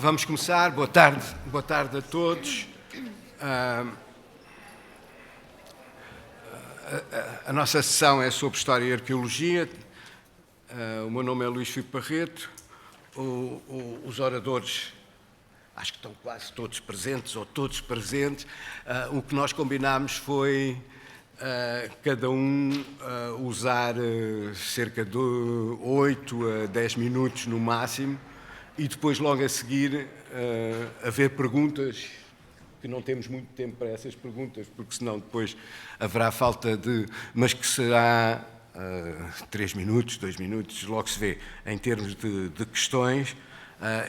Vamos começar. Boa tarde a todos. A nossa sessão é sobre História e Arqueologia. O meu nome é Luís Filipe Barreto. Os oradores, acho que estão quase todos presentes, ou todos presentes. O que nós combinámos foi cada um usar cerca de 8 a 10 minutos no máximo, e depois, logo a seguir, haver perguntas, que não temos muito tempo para essas perguntas, porque senão depois haverá falta de... mas que será 3 minutos, 2 minutos, logo se vê, em termos de questões,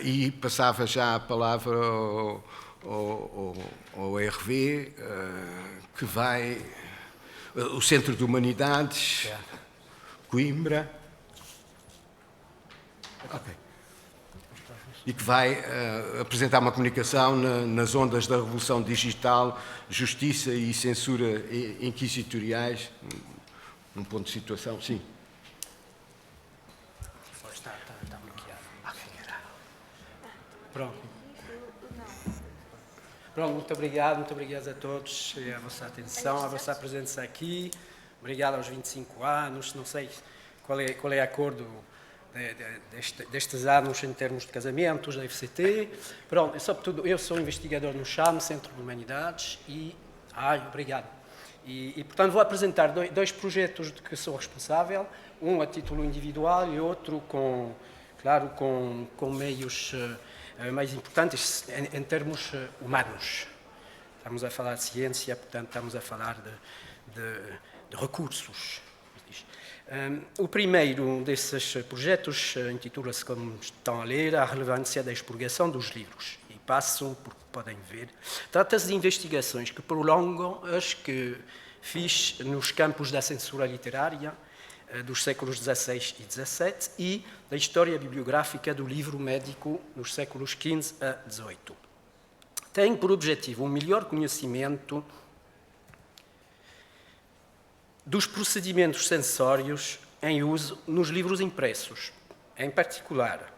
e passava já a palavra ao RV, que vai... o Centro de Humanidades, Coimbra... Ok. E que vai apresentar uma comunicação nas ondas da revolução digital, justiça e censura inquisitoriais. Um ponto de situação, sim. Está bloqueado. Pronto, muito obrigado a todos e a vossa atenção, a vossa presença aqui. Obrigado aos 25 anos, não sei qual é a cor destes anos em termos de casamentos, da FCT. Pronto, sobretudo, eu sou investigador no CHAM, Centro de Humanidades, e... obrigado. E, portanto, vou apresentar dois projetos de que sou responsável, um a título individual e outro com meios mais importantes em termos humanos. Estamos a falar de ciência, portanto, estamos a falar de recursos. O primeiro desses projetos intitula-se, como estão a ler, A Relevância da Expurgação dos Livros. E passo, porque podem ver, trata-se de investigações que prolongam as que fiz nos campos da censura literária dos séculos XVI e XVII e da história bibliográfica do livro médico nos séculos XV a XVIII. Tem por objetivo um melhor conhecimento dos procedimentos censórios em uso nos livros impressos, em particular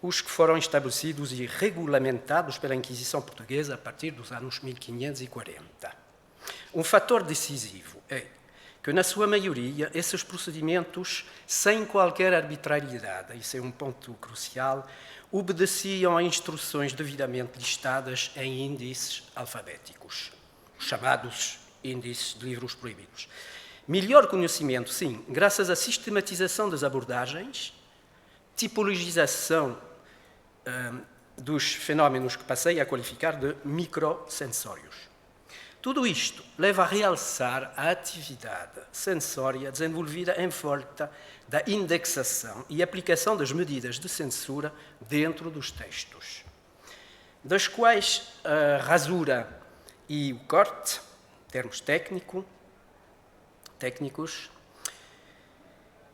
os que foram estabelecidos e regulamentados pela Inquisição Portuguesa a partir dos anos 1540. Um fator decisivo é que, na sua maioria, esses procedimentos, sem qualquer arbitrariedade, isso é um ponto crucial, obedeciam a instruções devidamente listadas em índices alfabéticos, chamados índices de livros proibidos. Melhor conhecimento, sim, graças à sistematização das abordagens, tipologização dos fenómenos que passei a qualificar de microcensórios. Tudo isto leva a realçar a atividade censória desenvolvida em volta da indexação e aplicação das medidas de censura dentro dos textos, das quais a rasura e o corte, termos técnicos,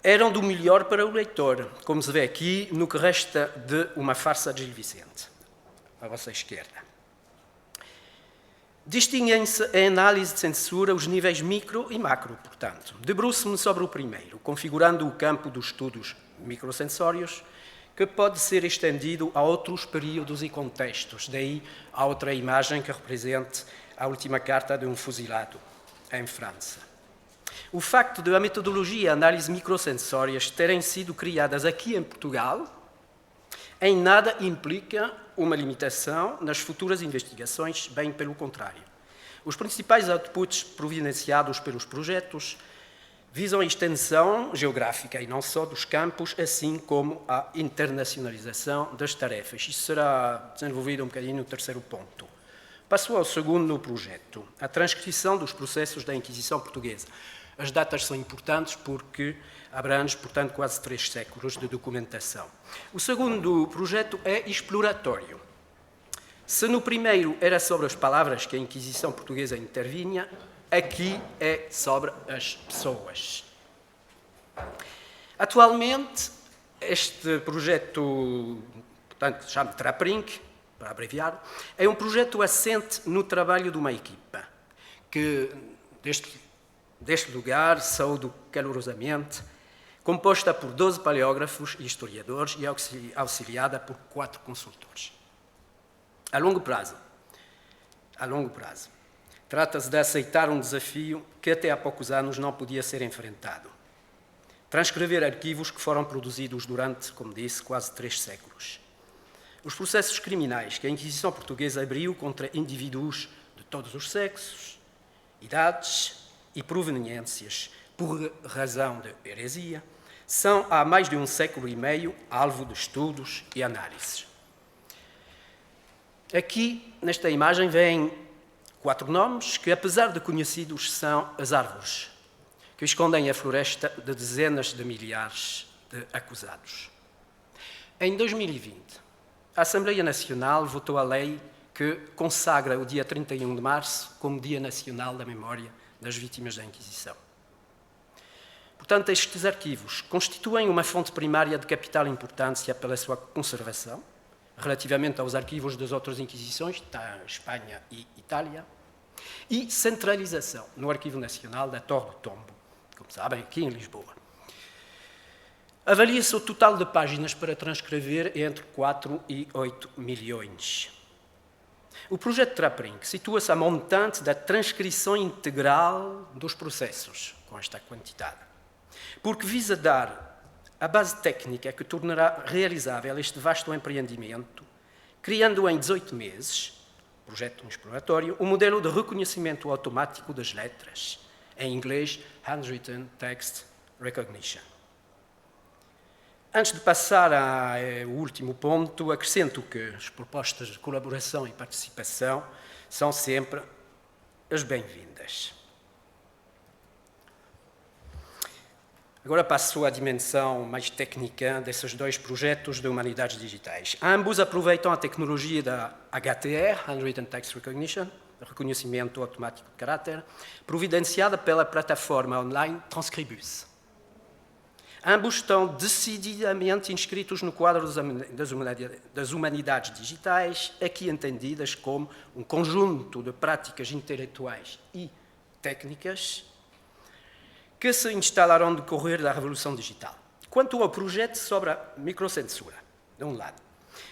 eram do melhor para o leitor, como se vê aqui no que resta de Uma Farsa de Gil Vicente, à vossa esquerda. Distinguem-se em análise de censura os níveis micro e macro, portanto. Debruço-me sobre o primeiro, configurando o campo dos estudos microcensórios, que pode ser estendido a outros períodos e contextos, daí a outra imagem que represente a última carta de um fuzilado em França. O facto de a metodologia e a análise microcensórias terem sido criadas aqui em Portugal, em nada implica uma limitação nas futuras investigações, bem pelo contrário. Os principais outputs providenciados pelos projetos visam a extensão geográfica e não só dos campos, assim como a internacionalização das tarefas. Isso será desenvolvido um bocadinho no terceiro ponto. Passo ao segundo projeto, a transcrição dos processos da Inquisição Portuguesa. As datas são importantes porque abrange, portanto, quase 3 séculos de documentação. O segundo projeto é exploratório. Se no primeiro era sobre as palavras que a Inquisição Portuguesa intervinha, aqui é sobre as pessoas. Atualmente, este projeto, portanto, chama-se Traprinc, para abreviar, é um projeto assente no trabalho de uma equipa que, deste lugar, saúdo calorosamente, composta por 12 paleógrafos e historiadores e auxiliada por 4 consultores. A longo prazo, trata-se de aceitar um desafio que até há poucos anos não podia ser enfrentado. Transcrever arquivos que foram produzidos durante, como disse, quase 3 séculos. Os processos criminais que a Inquisição portuguesa abriu contra indivíduos de todos os sexos, idades e proveniências por razão de heresia, são há mais de 1 século e meio alvo de estudos e análises. Aqui, nesta imagem, vêm 4 nomes que, apesar de conhecidos, são as árvores que escondem a floresta de dezenas de milhares de acusados. Em 2020, a Assembleia Nacional votou a lei que consagra o dia 31 de março como Dia Nacional da Memória das Vítimas da Inquisição. Portanto, estes arquivos constituem uma fonte primária de capital importância pela sua conservação, relativamente aos arquivos das outras Inquisições, da Espanha e Itália, e centralização no Arquivo Nacional da Torre do Tombo, como sabem, aqui em Lisboa. Avalia-se o total de páginas para transcrever entre 4 e 8 milhões. O projeto Traprinck situa-se a montante da transcrição integral dos processos, com esta quantidade, porque visa dar a base técnica que tornará realizável este vasto empreendimento, criando em 18 meses, projeto exploratório, um modelo de reconhecimento automático das letras, em inglês, Handwritten Text Recognition. Antes de passar ao último ponto, acrescento que as propostas de colaboração e participação são sempre as bem-vindas. Agora passo à dimensão mais técnica desses 2 projetos de humanidades digitais. Ambos aproveitam a tecnologia da HTR, Handwritten Text Recognition, reconhecimento automático de caráter, providenciada pela plataforma online Transcribus. Ambos estão decididamente inscritos no quadro das humanidades digitais, aqui entendidas como um conjunto de práticas intelectuais e técnicas que se instalaram no decorrer da Revolução Digital. Quanto ao projeto sobre a microcensura, de um lado,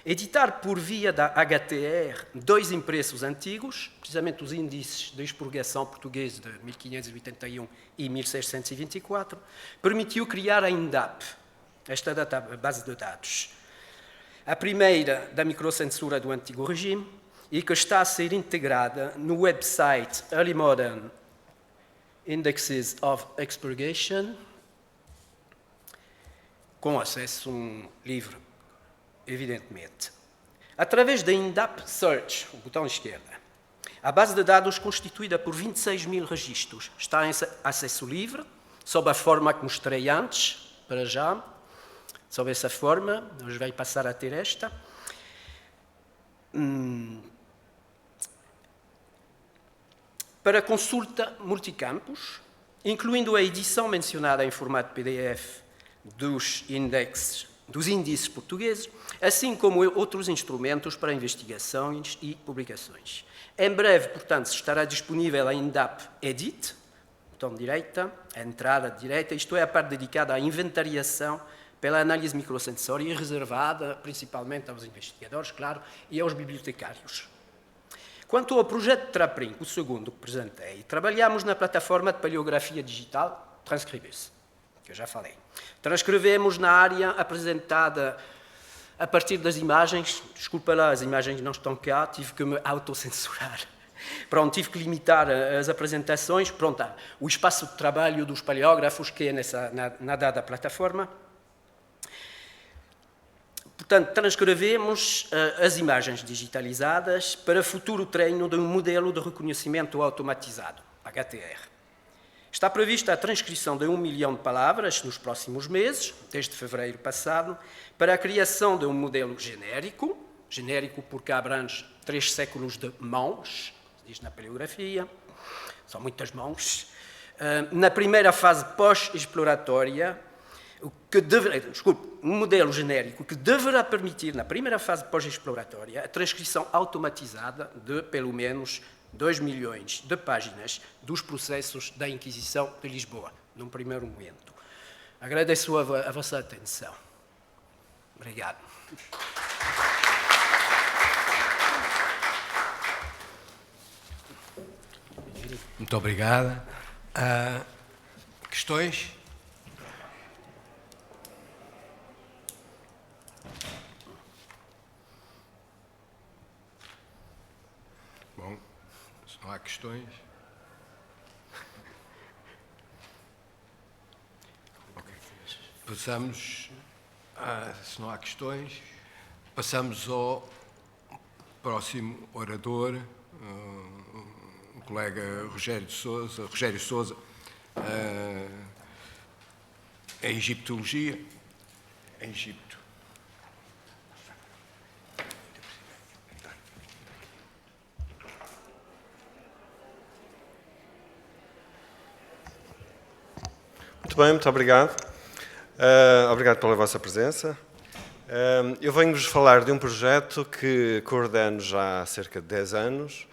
editar por via da HTR 2 impressos antigos, precisamente os índices de expurgação portugueses de 1581 e 1624, permitiu criar a INDAP, esta base de dados. A primeira da microcensura do antigo regime e que está a ser integrada no website Early Modern Indexes of Expurgation, com acesso livre, evidentemente. Através da INDAP Search, o botão esquerdo, a base de dados constituída por 26.000 registros está em acesso livre, sob a forma que mostrei antes, para já, sob essa forma, hoje vai passar a ter esta. Para consulta multicampos, incluindo a edição mencionada em formato PDF dos índices portugueses, assim como outros instrumentos para investigações e publicações. Em breve, portanto, estará disponível a INDAP Edit, botão direita, a entrada direita, isto é, a parte dedicada à inventariação pela análise microsensória, reservada principalmente aos investigadores, claro, e aos bibliotecários. Quanto ao projeto Traprinck, o segundo que apresentei, trabalhamos na plataforma de paleografia digital Transcribus, que eu já falei. Transcrevemos na área apresentada a partir das imagens. Desculpa lá, as imagens não estão cá, tive que me autocensurar. Pronto, tive que limitar as apresentações. Pronto, o espaço de trabalho dos paleógrafos que é na dada plataforma. Portanto, transcrevemos as imagens digitalizadas para futuro treino de um modelo de reconhecimento automatizado, HTR. Está prevista a transcrição de 1 milhão de palavras nos próximos meses, desde fevereiro passado, para a criação de um modelo genérico porque abrange 3 séculos de mãos, diz na paleografia, são muitas mãos. Na primeira fase pós-exploratória, um modelo genérico que deverá permitir, na primeira fase pós-exploratória, a transcrição automatizada de, pelo menos, 2 milhões de páginas dos processos da Inquisição de Lisboa, num primeiro momento. Agradeço a vossa atenção. Obrigado. Muito obrigada. Questões? Bom, se não há questões... Okay. Passamos, se não há questões, passamos ao próximo orador, o colega Rogério Sousa, em egiptologia, em Egito. Muito bem, muito obrigado. Obrigado pela vossa presença. Eu venho-vos falar de um projeto que coordeno já há cerca de 10 anos.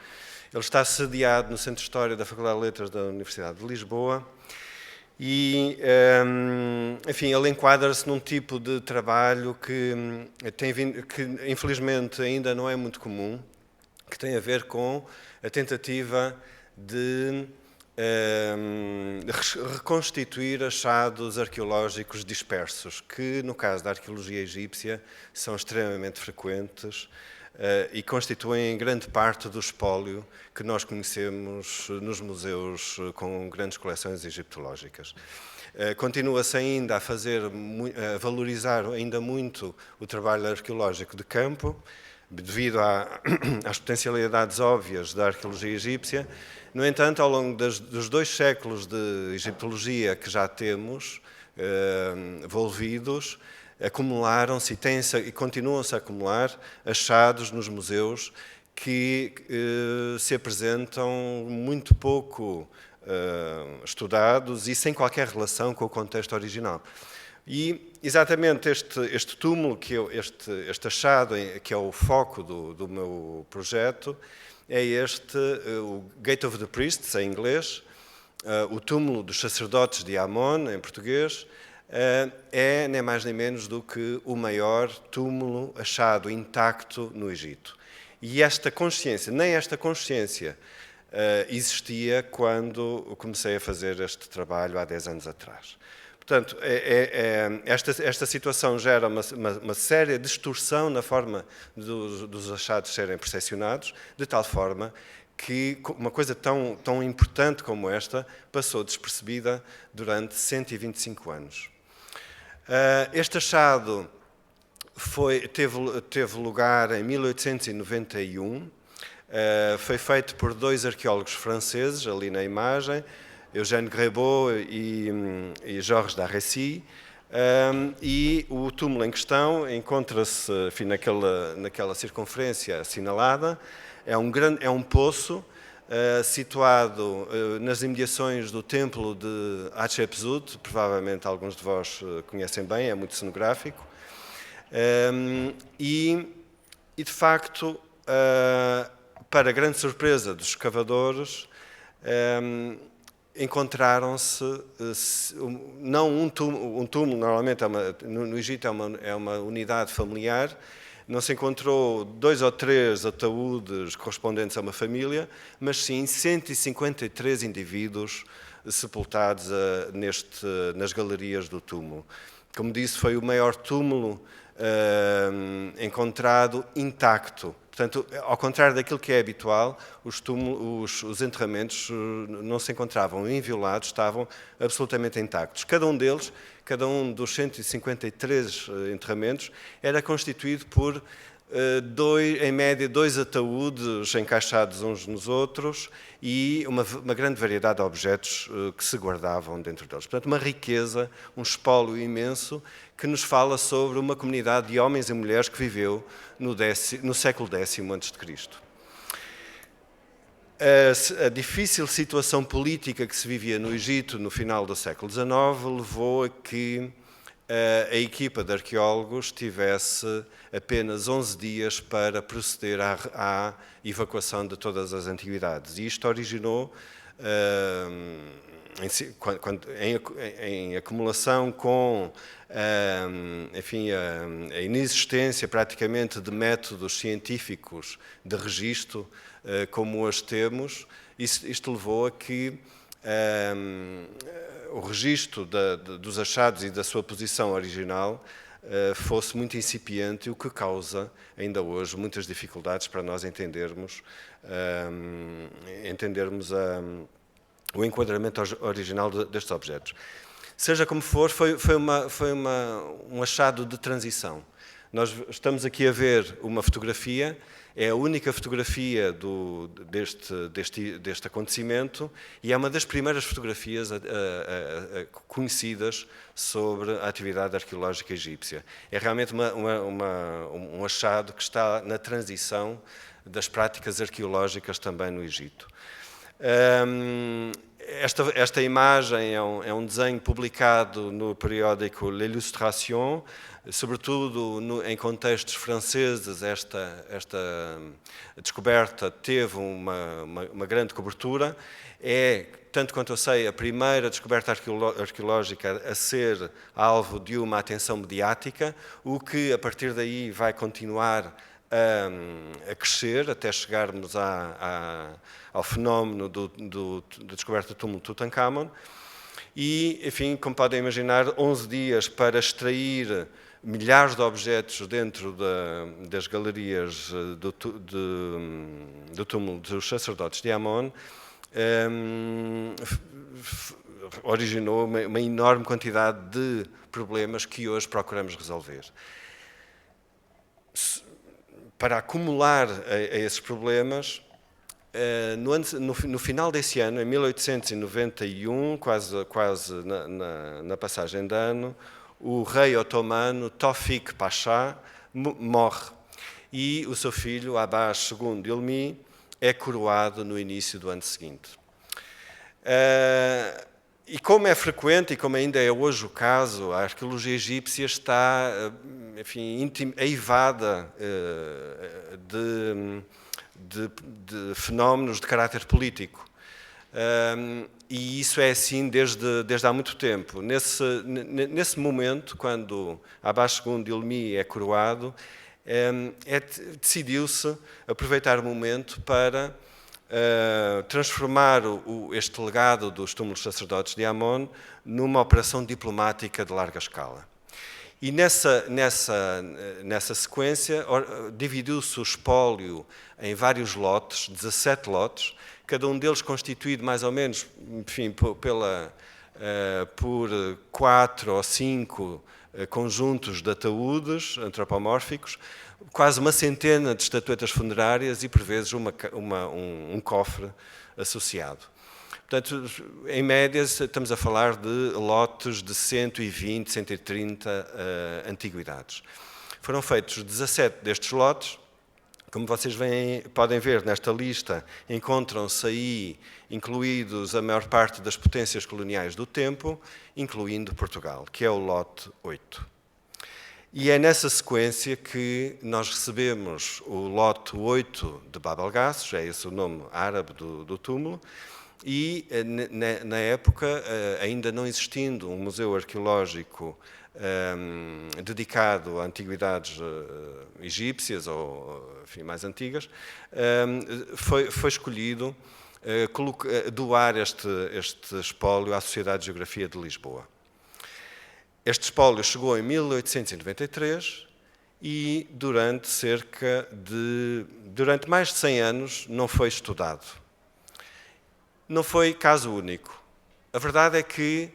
Ele está sediado no Centro de História da Faculdade de Letras da Universidade de Lisboa e, enfim, ele enquadra-se num tipo de trabalho que infelizmente ainda não é muito comum, que tem a ver com a tentativa de reconstituir achados arqueológicos dispersos, que no caso da arqueologia egípcia são extremamente frequentes e constituem grande parte do espólio que nós conhecemos nos museus com grandes coleções egiptológicas. Continua-se ainda a valorizar ainda muito o trabalho arqueológico de campo, devido às potencialidades óbvias da arqueologia egípcia. No entanto, ao longo dos 2 séculos de egiptologia que já temos envolvidos, acumularam-se e continuam-se a acumular achados nos museus que se apresentam muito pouco estudados e sem qualquer relação com o contexto original. E exatamente este túmulo, este achado, que é o foco do meu projeto, é o Gate of the Priests, em inglês, o túmulo dos sacerdotes de Amon, em português, é nem mais nem menos do que o maior túmulo achado intacto no Egito. E nem esta consciência existia quando comecei a fazer este trabalho há 10 anos atrás. Portanto, esta situação gera uma séria distorção na forma dos achados serem percepcionados, de tal forma que uma coisa tão importante como esta passou despercebida durante 125 anos. Este achado teve lugar em 1891, foi feito por 2 arqueólogos franceses, ali na imagem, Eugène Grébeau e Georges Darrecy, e o túmulo em questão encontra-se, enfim, naquela circunferência assinalada. É um poço situado nas imediações do templo de Hatshepsut, provavelmente alguns de vós conhecem bem, é muito cenográfico, e de facto, para grande surpresa dos escavadores, encontraram-se, não um túmulo normalmente no Egito é uma unidade familiar, não se encontrou 2 ou 3 ataúdes correspondentes a uma família, mas sim 153 indivíduos sepultados nas galerias do túmulo. Como disse, foi o maior túmulo encontrado intacto. Portanto, ao contrário daquilo que é habitual, os enterramentos não se encontravam inviolados, estavam absolutamente intactos. Cada um dos 153 enterramentos, era constituído por, em média, 2 ataúdes encaixados uns nos outros e uma grande variedade de objetos que se guardavam dentro deles. Portanto, uma riqueza, um espólio imenso, que nos fala sobre uma comunidade de homens e mulheres que viveu no século X a.C. A difícil situação política que se vivia no Egito no final do século XIX levou a que a equipa de arqueólogos tivesse apenas 11 dias para proceder à evacuação de todas as antiguidades. E isto originou, em acumulação com enfim, a inexistência praticamente de métodos científicos de registro como hoje temos, isto levou a que o registro dos achados e da sua posição original fosse muito incipiente, o que causa, ainda hoje, muitas dificuldades para nós entendermos o enquadramento original destes objetos. Seja como for, foi um achado de transição. Nós estamos aqui a ver uma fotografia, é a única fotografia deste acontecimento e é uma das primeiras fotografias conhecidas sobre a atividade arqueológica egípcia. É realmente um achado que está na transição das práticas arqueológicas também no Egito. Esta imagem é um desenho publicado no periódico L'Illustration, sobretudo em contextos franceses. Esta descoberta teve uma grande cobertura. É, tanto quanto eu sei, a primeira descoberta arqueológica a ser alvo de uma atenção mediática, o que a partir daí vai continuar a crescer até chegarmos ao fenómeno da descoberta do túmulo de Tutankhamon. E, enfim, como podem imaginar, 11 dias para extrair milhares de objetos dentro das galerias do túmulo dos sacerdotes de Amon originou uma enorme quantidade de problemas que hoje procuramos resolver. Para acumular a esses problemas, no final desse ano, em 1891, quase na passagem de ano, o rei otomano Tawfiq Pasha morre e o seu filho, Abbas II Ilmi, é coroado no início do ano seguinte. E como é frequente e como ainda é hoje o caso, a arqueologia egípcia está, enfim, aivada de fenómenos de caráter político. E isso é assim desde há muito tempo. Nesse momento, quando Abbas II Ilmi é coroado, decidiu-se aproveitar o momento para transformar este legado dos túmulos sacerdotes de Amon numa operação diplomática de larga escala. E nessa sequência dividiu-se o espólio em vários lotes, 17 lotes, cada um deles constituído mais ou menos, enfim, por 4 ou 5 conjuntos de ataúdes antropomórficos, quase uma centena de estatuetas funerárias e, por vezes, um cofre associado. Portanto, em média, estamos a falar de lotes de 120, 130 antiguidades. Foram feitos 17 destes lotes. Como vocês podem ver nesta lista, encontram-se aí incluídos a maior parte das potências coloniais do tempo, incluindo Portugal, que é o lote 8. E é nessa sequência que nós recebemos o lote 8 de Bab el-Ghaz, já é esse o nome árabe do túmulo, e na época, ainda não existindo um museu arqueológico dedicado a antiguidades egípcias ou, enfim, mais antigas, foi escolhido doar este espólio à Sociedade de Geografia de Lisboa. Este espólio chegou em 1893 e durante mais de 100 anos não foi estudado. Não foi caso único. A verdade é que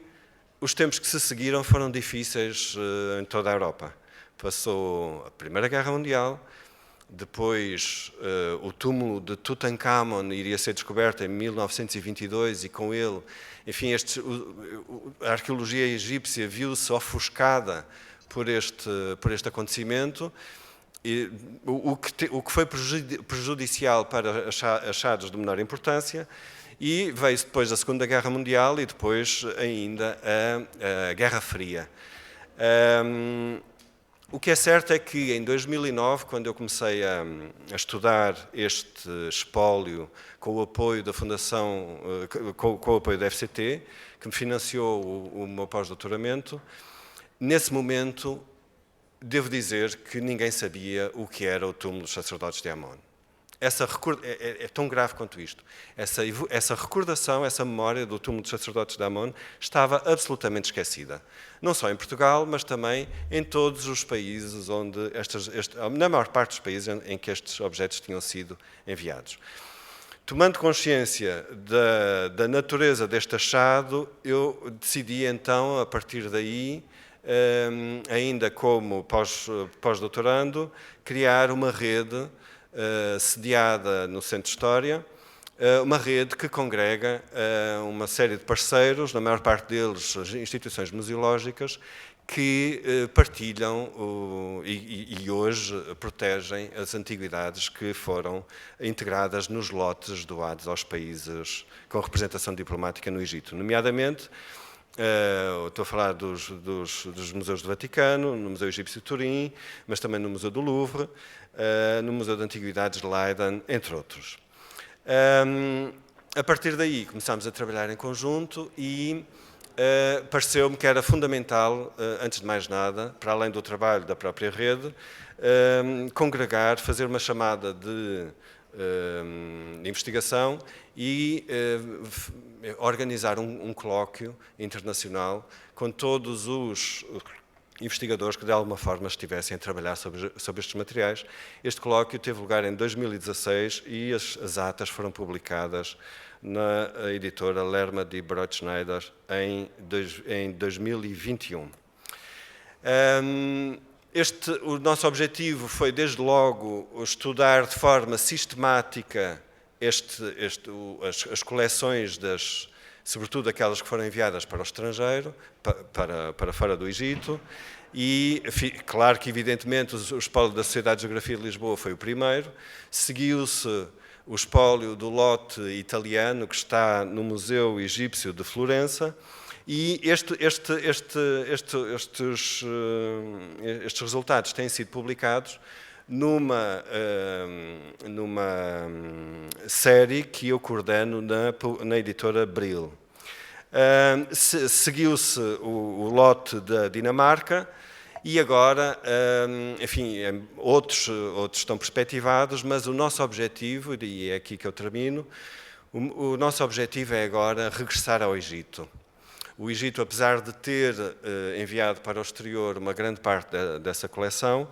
os tempos que se seguiram foram difíceis em toda a Europa. Passou a Primeira Guerra Mundial, depois o túmulo de Tutankhamon iria ser descoberto em 1922 e com ele, enfim, a arqueologia egípcia viu-se ofuscada por este acontecimento, e o que foi prejudicial para achados de menor importância. E veio-se depois a Segunda Guerra Mundial e depois ainda a Guerra Fria. O que é certo é que em 2009, quando eu comecei a estudar este espólio com o apoio da Fundação, com o apoio da FCT, que me financiou o meu pós-doutoramento, nesse momento devo dizer que ninguém sabia o que era o túmulo dos sacerdotes de Amon. é tão grave quanto isto. Essa recordação, essa memória do túmulo dos sacerdotes de Amon estava absolutamente esquecida. Não só em Portugal, mas também em todos os países onde na maior parte dos países em que estes objetos tinham sido enviados. Tomando consciência da natureza deste achado, eu decidi então, a partir daí, ainda como pós-doutorando, criar uma rede sediada no Centro de História, uma rede que congrega uma série de parceiros, na maior parte deles as instituições museológicas, que partilham e hoje protegem as antiguidades que foram integradas nos lotes doados aos países com representação diplomática no Egito, nomeadamente. Estou a falar dos museus do Vaticano, no Museu Egípcio de Turim, mas também no Museu do Louvre, no Museu de Antiguidades de Leiden, entre outros. A partir daí começámos a trabalhar em conjunto e pareceu-me que era fundamental, antes de mais nada, para além do trabalho da própria rede, congregar, fazer uma chamada de investigação e organizar um colóquio internacional com todos os investigadores que de alguma forma estivessem a trabalhar sobre estes materiais. Este colóquio teve lugar em 2016 e as atas foram publicadas na editora Lerma de Brotschneider em 2021. O nosso objetivo foi, desde logo, estudar de forma sistemática as coleções, sobretudo aquelas que foram enviadas para o estrangeiro, para fora do Egito, e claro que, evidentemente, o espólio da Sociedade de Geografia de Lisboa foi o primeiro, seguiu-se o espólio do lote italiano, que está no Museu Egípcio de Florença, e estes resultados têm sido publicados numa série que eu coordeno na editora Brill. Seguiu-se o lote da Dinamarca e agora, enfim, outros estão perspectivados, mas o nosso objetivo, e é aqui que eu termino, o nosso objetivo é agora regressar ao Egito. O Egito, apesar de ter enviado para o exterior uma grande parte dessa coleção,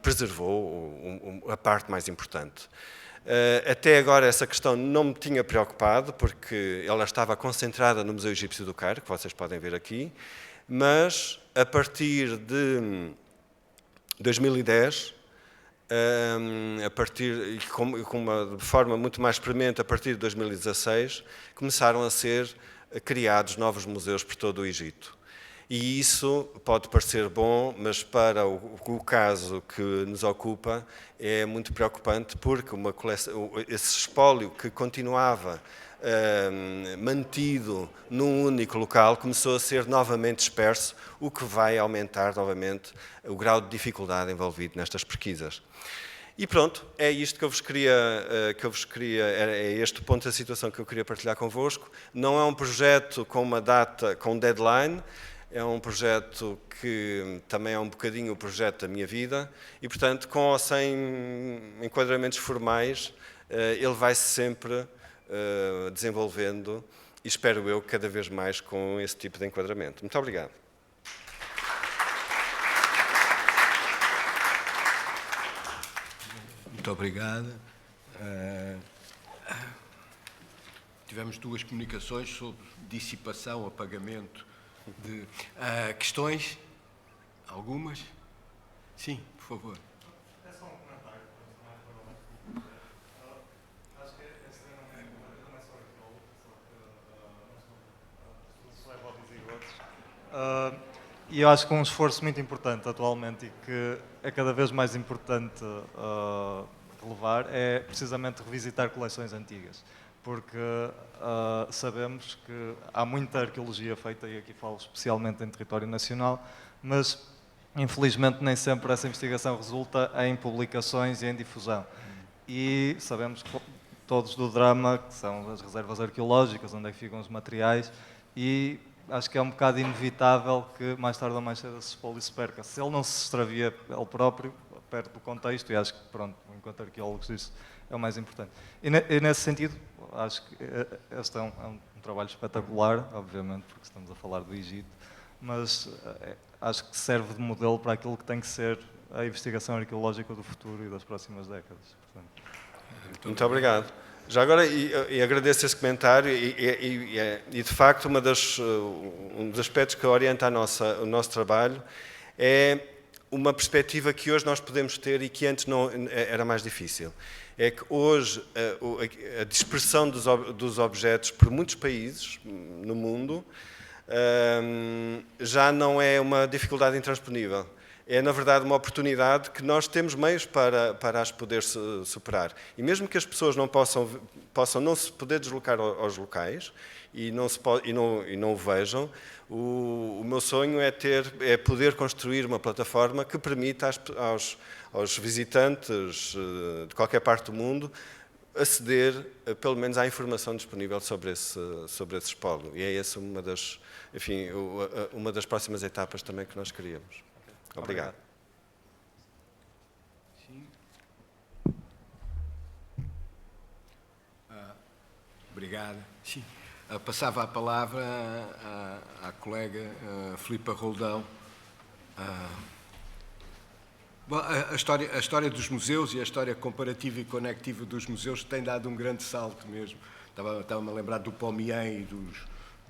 preservou a parte mais importante. Até agora essa questão não me tinha preocupado, porque ela estava concentrada no Museu Egípcio do Cairo, que vocês podem ver aqui, mas a partir de 2010, de forma muito mais premente, a partir de 2016, começaram a ser criados novos museus por todo o Egito. E isso pode parecer bom, mas para o caso que nos ocupa é muito preocupante, porque esse espólio que continuava mantido num único local começou a ser novamente disperso, o que vai aumentar novamente o grau de dificuldade envolvido nestas pesquisas. E pronto, é isto que eu vos queria, é este ponto da situação que eu queria partilhar convosco. Não é um projeto com uma data, com um deadline, é um projeto que também é um bocadinho o projeto da minha vida e, portanto, com ou sem enquadramentos formais, ele vai-se sempre desenvolvendo e espero eu cada vez mais com esse tipo de enquadramento. Muito obrigado. Muito obrigado. Tivemos duas comunicações sobre dissipação, apagamento de questões. Algumas? Sim, por favor. É só um comentário. Acho que é extremamente importante, também sou arqueólogo, só que leva ao visigodos. E eu acho que é um esforço muito importante atualmente e que é cada vez mais importante relevar é precisamente revisitar coleções antigas, porque sabemos que há muita arqueologia feita, e aqui falo especialmente em território nacional, mas infelizmente nem sempre essa investigação resulta em publicações e em difusão. E sabemos todos do drama, que são as reservas arqueológicas, onde é que ficam os materiais, e acho que é um bocado inevitável que mais tarde ou mais cedo esse espólio se perca. Se ele não se extravia ele próprio, perto do contexto e acho que, pronto, enquanto arqueólogos isso é o mais importante. E nesse sentido, acho que este é um trabalho espetacular, obviamente, porque estamos a falar do Egito, mas acho que serve de modelo para aquilo que tem que ser a investigação arqueológica do futuro e das próximas décadas. Portanto. Muito obrigado. Já agora, e agradeço esse comentário, e de facto um dos aspectos que orienta o nosso trabalho é uma perspectiva que hoje nós podemos ter e que antes não era mais difícil. É que hoje a dispersão dos objetos por muitos países no mundo já não é uma dificuldade intransponível. É, na verdade, uma oportunidade que nós temos meios para as poder superar. E mesmo que as pessoas não possam não se poder deslocar aos locais e não o vejam, o meu sonho é poder construir uma plataforma que permita aos visitantes de qualquer parte do mundo aceder, pelo menos, à informação disponível sobre esse espólio. E é essa uma das próximas etapas também que nós queríamos. Obrigado. Obrigado. Sim. Passava a palavra à colega Filipa Roldão. Bom, a história dos museus e a história comparativa e conectiva dos museus tem dado um grande salto mesmo. Estava-me a lembrar do Pomian e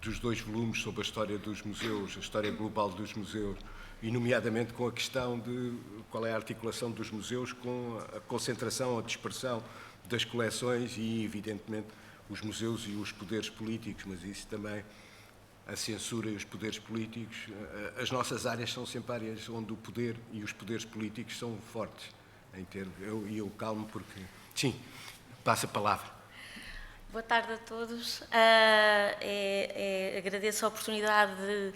dos 2 volumes sobre a história dos museus, a história global dos museus, e nomeadamente com a questão de qual é a articulação dos museus com a concentração, a dispersão das coleções e, evidentemente, os museus e os poderes políticos, mas isso também, a censura e os poderes políticos, as nossas áreas são sempre áreas onde o poder e os poderes políticos são fortes, em termos, eu calmo porque... Sim, passa a palavra. Boa tarde a todos. Agradeço a oportunidade de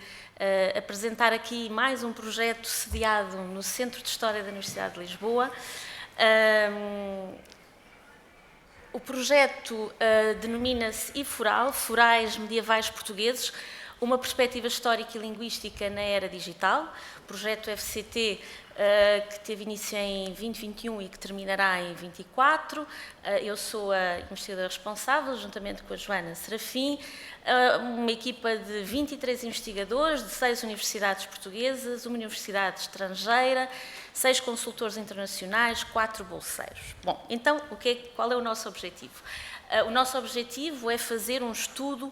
apresentar aqui mais um projeto sediado no Centro de História da Universidade de Lisboa. O projeto denomina-se IFORAL, Forais Medievais Portugueses, uma perspectiva histórica e linguística na era digital, projeto FCT que teve início em 2021 e que terminará em 2024. Eu sou a investigadora responsável, juntamente com a Joana Serafim, uma equipa de 23 investigadores de 6 universidades portuguesas, uma universidade estrangeira, 6 consultores internacionais, 4 bolseiros. Bom, então, qual é o nosso objetivo? O nosso objetivo é fazer um estudo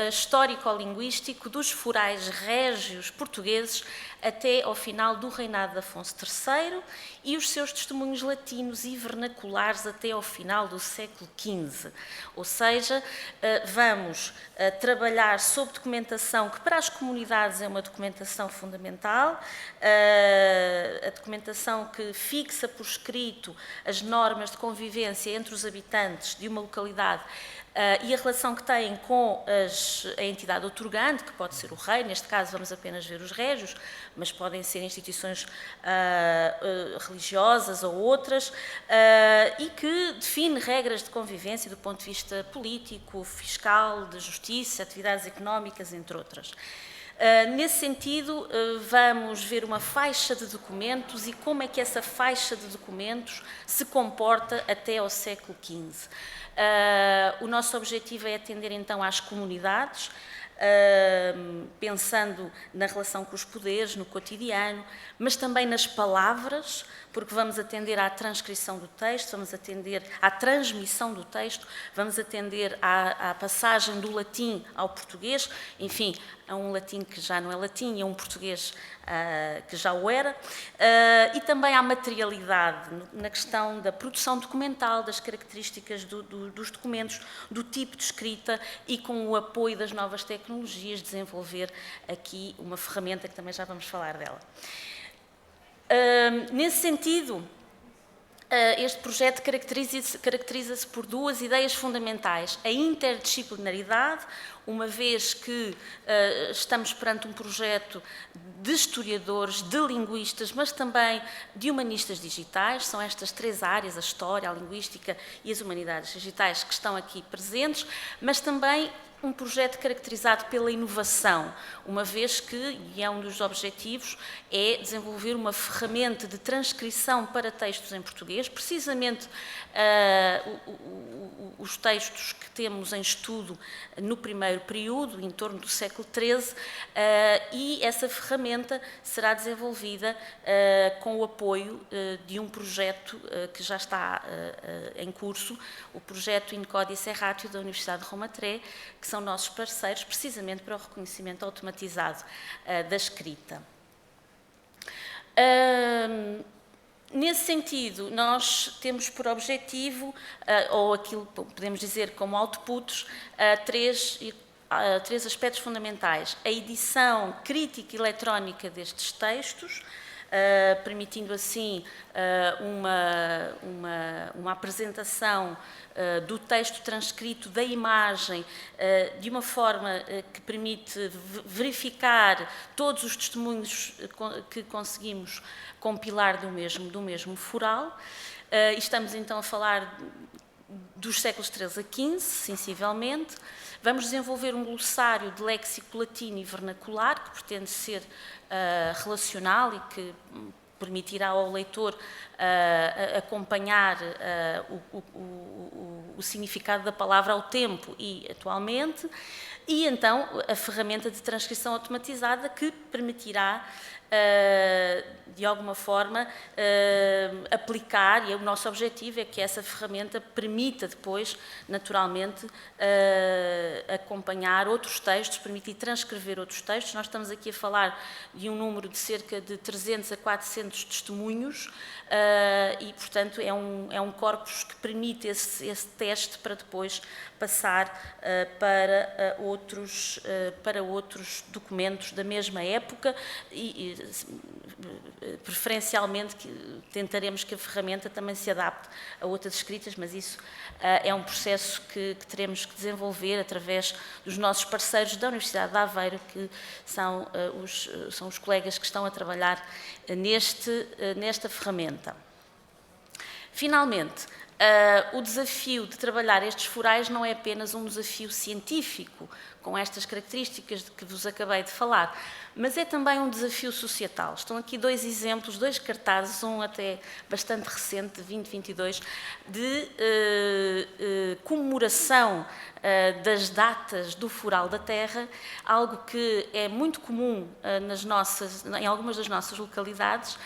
histórico-linguístico dos forais régios portugueses até ao final do reinado de Afonso III e os seus testemunhos latinos e vernaculares até ao final do século XV. Ou seja, vamos trabalhar sobre documentação que para as comunidades é uma documentação fundamental, a documentação que fixa por escrito as normas de convivência entre os habitantes de uma localidade e a relação que têm com a entidade outorgante, que pode ser o rei, neste caso vamos apenas ver os régios, mas podem ser instituições religiosas ou outras, e que define regras de convivência do ponto de vista político, fiscal, de justiça, atividades económicas, entre outras. Nesse sentido, vamos ver uma faixa de documentos e como é que essa faixa de documentos se comporta até ao século XV. O nosso objetivo é atender então às comunidades, pensando na relação com os poderes, no cotidiano, mas também nas palavras, porque vamos atender à transcrição do texto, vamos atender à transmissão do texto, vamos atender à passagem do latim ao português, enfim, a um latim que já não é latim e a um português que já o era, e também à materialidade, na questão da produção documental, das características dos documentos, do tipo de escrita e com o apoio das novas tecnologias, desenvolver aqui uma ferramenta que também já vamos falar dela. Nesse sentido, este projeto caracteriza-se por 2 ideias fundamentais: a interdisciplinaridade, uma vez que estamos perante um projeto de historiadores, de linguistas, mas também de humanistas digitais. São estas 3 áreas, a história, a linguística e as humanidades digitais, que estão aqui presentes, mas também um projeto caracterizado pela inovação, uma vez que, e é um dos objetivos, é desenvolver uma ferramenta de transcrição para textos em português, precisamente os textos que temos em estudo no primeiro período, em torno do século XIII, e essa ferramenta será desenvolvida com o apoio de um projeto que já está em curso, o projeto In Codice Erratio da Universidade de Roma III, que são nossos parceiros precisamente para o reconhecimento automatizado da escrita. Nesse sentido, nós temos por objetivo, ou aquilo que podemos dizer como outputs, três aspectos fundamentais. A edição crítica eletrónica destes textos, permitindo assim uma apresentação do texto transcrito, da imagem, de uma forma que permite verificar todos os testemunhos que conseguimos compilar do mesmo foral. Estamos então a falar dos séculos XIII a XV, sensivelmente. Vamos desenvolver um glossário de léxico latino e vernacular, que pretende ser relacional e que permitirá ao leitor acompanhar o significado da palavra ao tempo e atualmente, e então a ferramenta de transcrição automatizada que permitirá de alguma forma aplicar, e o nosso objetivo é que essa ferramenta permita depois, naturalmente, acompanhar outros textos, permitir transcrever outros textos. Nós estamos aqui a falar de um número de cerca de 300 a 400 testemunhos e, portanto, é um corpus que permite esse teste para depois passar para outros documentos da mesma época e preferencialmente tentaremos que a ferramenta também se adapte a outras escritas, mas isso é um processo que teremos que desenvolver através dos nossos parceiros da Universidade de Aveiro, que são os colegas que estão a trabalhar nesta ferramenta. Finalmente, o desafio de trabalhar estes forais não é apenas um desafio científico, com estas características de que vos acabei de falar, mas é também um desafio societal. Estão aqui dois exemplos, dois cartazes, um até bastante recente, de 2022, de comemoração das datas do Foral da Terra, algo que é muito comum em algumas das nossas localidades,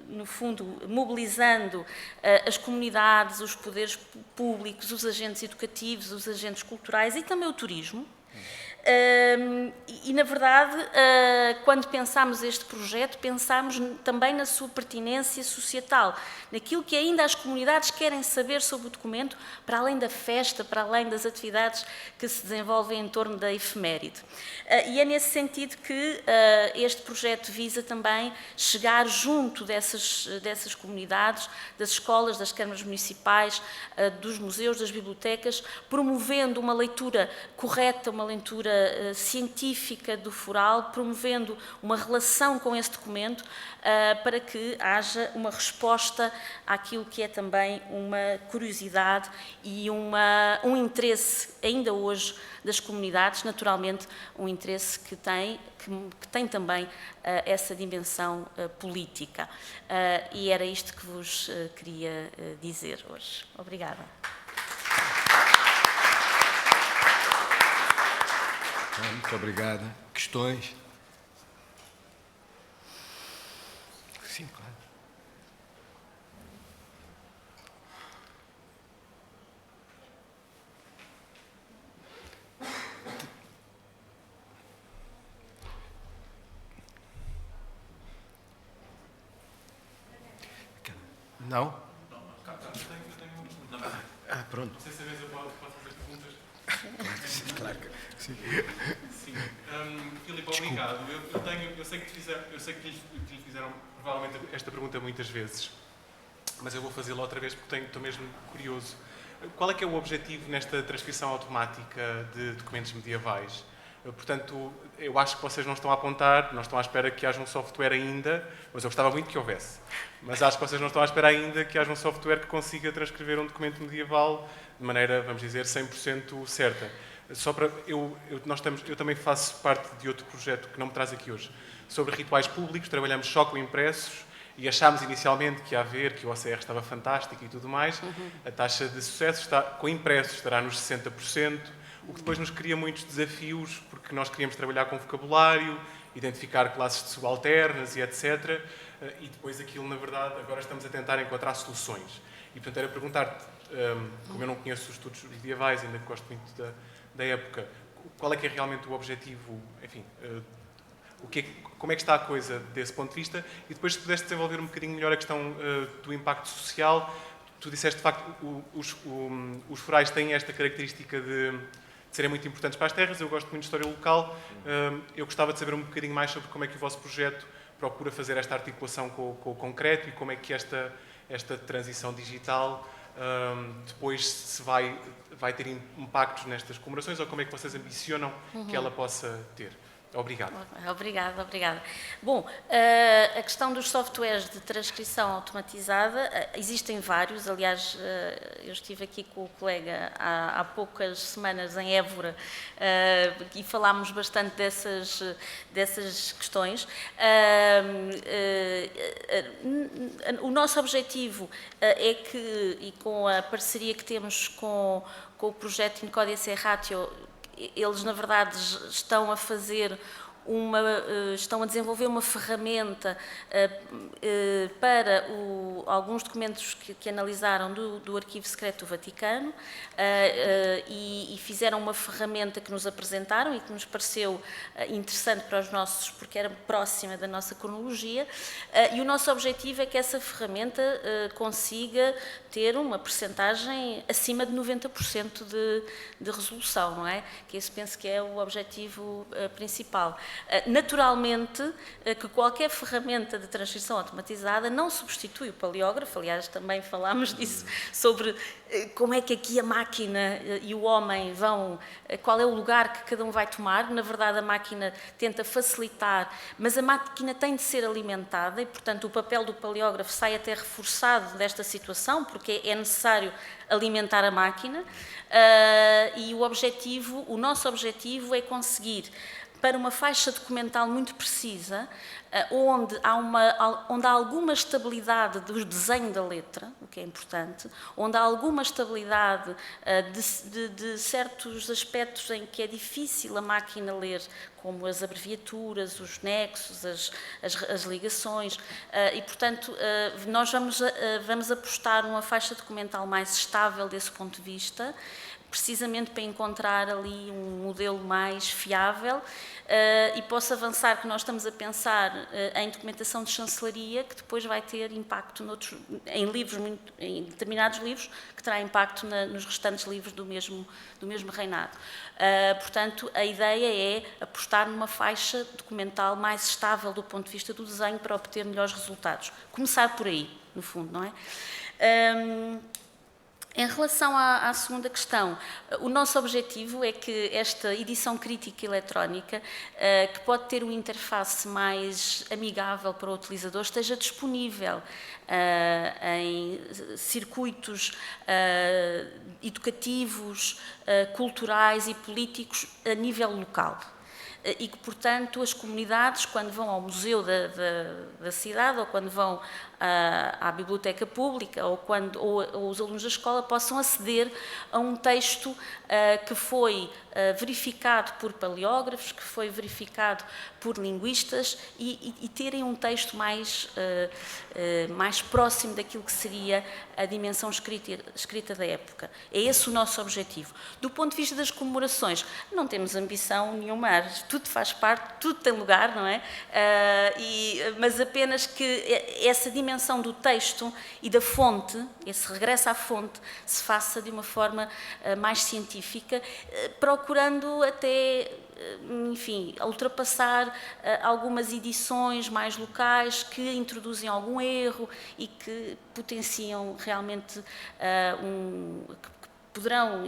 no fundo, mobilizando as comunidades, os poderes públicos, os agentes educativos, os agentes culturais e também o turismo. E, na verdade, quando pensámos este projeto, pensámos também na sua pertinência societal, naquilo que ainda as comunidades querem saber sobre o documento, para além da festa, para além das atividades que se desenvolvem em torno da efeméride. E é nesse sentido que este projeto visa também chegar junto dessas comunidades, das escolas, das câmaras municipais, dos museus, das bibliotecas, promovendo uma leitura correta, uma leitura científica do foral, promovendo uma relação com esse documento para que haja uma resposta àquilo que é também uma curiosidade e um interesse ainda hoje das comunidades, naturalmente um interesse que tem também essa dimensão política. E era isto que vos queria dizer hoje. Obrigada. Muito obrigada. Questões? Sim, claro. Não? Pronto. Sem saber se eu posso fazer perguntas. Claro que sim. Sim. Filipe, obrigado. Eu sei que lhe fizeram provavelmente esta pergunta muitas vezes, mas eu vou fazê-la outra vez porque estou mesmo curioso. Qual é que é o objetivo nesta transcrição automática de documentos medievais? Portanto, eu acho que vocês não estão a apontar, não estão à espera que haja um software ainda, mas eu gostava muito que houvesse. Mas acho que vocês não estão à espera ainda que haja um software que consiga transcrever um documento medieval de maneira, vamos dizer, 100% certa. Só para, eu também faço parte de outro projeto que não me traz aqui hoje, sobre rituais públicos, trabalhamos só com impressos e achámos inicialmente que ia haver, que o OCR estava fantástico e tudo mais. A taxa de sucesso com impressos estará nos 60%, o que depois nos cria muitos desafios, porque nós queríamos trabalhar com vocabulário, identificar classes de subalternas e etc. E depois aquilo, na verdade, agora estamos a tentar encontrar soluções. E, portanto, era perguntar-te, como eu não conheço os estudos medievais, ainda gosto muito da época, qual é que é realmente o objetivo, enfim, como é que está a coisa desse ponto de vista? E depois, se pudeste desenvolver um bocadinho melhor a questão do impacto social, tu disseste, de facto, os forais têm esta característica de serem muito importantes para as terras. Eu gosto muito de história local. Eu gostava de saber um bocadinho mais sobre como é que o vosso projeto procura fazer esta articulação com o concreto e como é que esta transição digital depois se vai ter impactos nestas comemorações, ou como é que vocês ambicionam que ela possa ter? Obrigado. Obrigada. Bom, a questão dos softwares de transcrição automatizada, existem vários. Aliás, eu estive aqui com o colega há poucas semanas em Évora e falámos bastante dessas questões. O nosso objetivo é que, e com a parceria que temos com o projeto Incódice Ratio, eles, na verdade, estão a desenvolver uma ferramenta para alguns documentos que analisaram do Arquivo Secreto do Vaticano e fizeram uma ferramenta que nos apresentaram e que nos pareceu interessante para os nossos, porque era próxima da nossa cronologia, e o nosso objetivo é que essa ferramenta consiga ter uma percentagem acima de 90% de resolução, não é? Que esse penso que é o objetivo principal. Naturalmente, que qualquer ferramenta de transcrição automatizada não substitui o paleógrafo. Aliás, também falámos disso, sobre como é que aqui a máquina e o homem vão, qual é o lugar que cada um vai tomar. Na verdade, a máquina tenta facilitar, mas a máquina tem de ser alimentada e, portanto, o papel do paleógrafo sai até reforçado desta situação, porque é necessário alimentar a máquina e o nosso objetivo é conseguir, para uma faixa documental muito precisa, onde há alguma estabilidade do desenho da letra, o que é importante, onde há alguma estabilidade de certos aspectos em que é difícil a máquina ler, como as abreviaturas, os nexos, as ligações, e, portanto, nós vamos apostar numa faixa documental mais estável desse ponto de vista, precisamente para encontrar ali um modelo mais fiável. E posso avançar que nós estamos a pensar em documentação de chancelaria, que depois vai ter impacto em determinados livros, que terá impacto nos restantes livros do mesmo reinado. Portanto, a ideia é apostar numa faixa documental mais estável do ponto de vista do desenho para obter melhores resultados. Começar por aí, no fundo, não é? Em relação à segunda questão, o nosso objetivo é que esta edição crítica eletrónica, que pode ter uma interface mais amigável para o utilizador, esteja disponível em circuitos educativos, culturais e políticos a nível local. E que, portanto, as comunidades, quando vão ao museu da cidade ou quando vão à biblioteca pública ou os alunos da escola possam aceder a um texto que foi verificado por paleógrafos, que foi verificado por linguistas e terem um texto mais próximo daquilo que seria a dimensão escrita da época. É esse o nosso objetivo. Do ponto de vista das comemorações, não temos ambição nenhuma, tudo faz parte, tudo tem lugar, não é? Mas apenas que essa dimensão do texto e da fonte, esse regresso à fonte, se faça de uma forma mais científica, procurando até, enfim, ultrapassar algumas edições mais locais que introduzem algum erro e que potenciam realmente poderão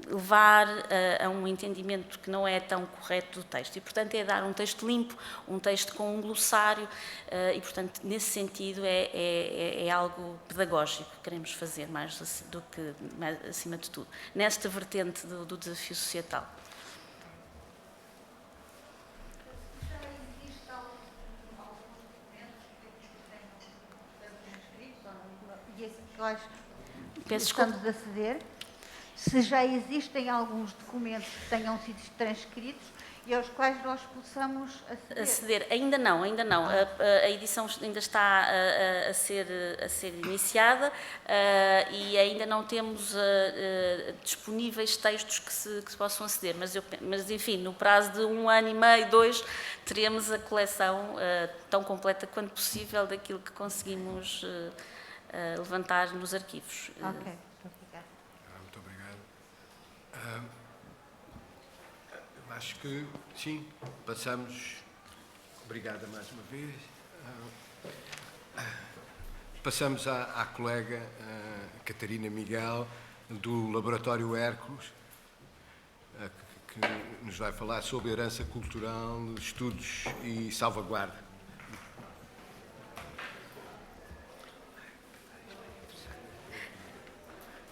levar a um entendimento que não é tão correto do texto. E, portanto, é dar um texto limpo, um texto com um glossário, e, portanto, nesse sentido, é algo pedagógico que queremos fazer mais do que, acima de tudo, nesta vertente do desafio societal. Estamos a aceder, se já existem alguns documentos que tenham sido transcritos e aos quais nós possamos aceder. Ainda não. A edição ainda está a ser iniciada e ainda não temos disponíveis textos que se possam aceder, mas, enfim, no prazo de 1 ano e meio, 2, teremos a coleção tão completa quanto possível daquilo que conseguimos levantar nos arquivos. Ok, obrigada. Muito obrigado. Eu acho que, sim, passamos... Obrigada mais uma vez. Passamos à colega Catarina Miguel, do Laboratório Hércules, que nos vai falar sobre herança cultural, estudos e salvaguarda.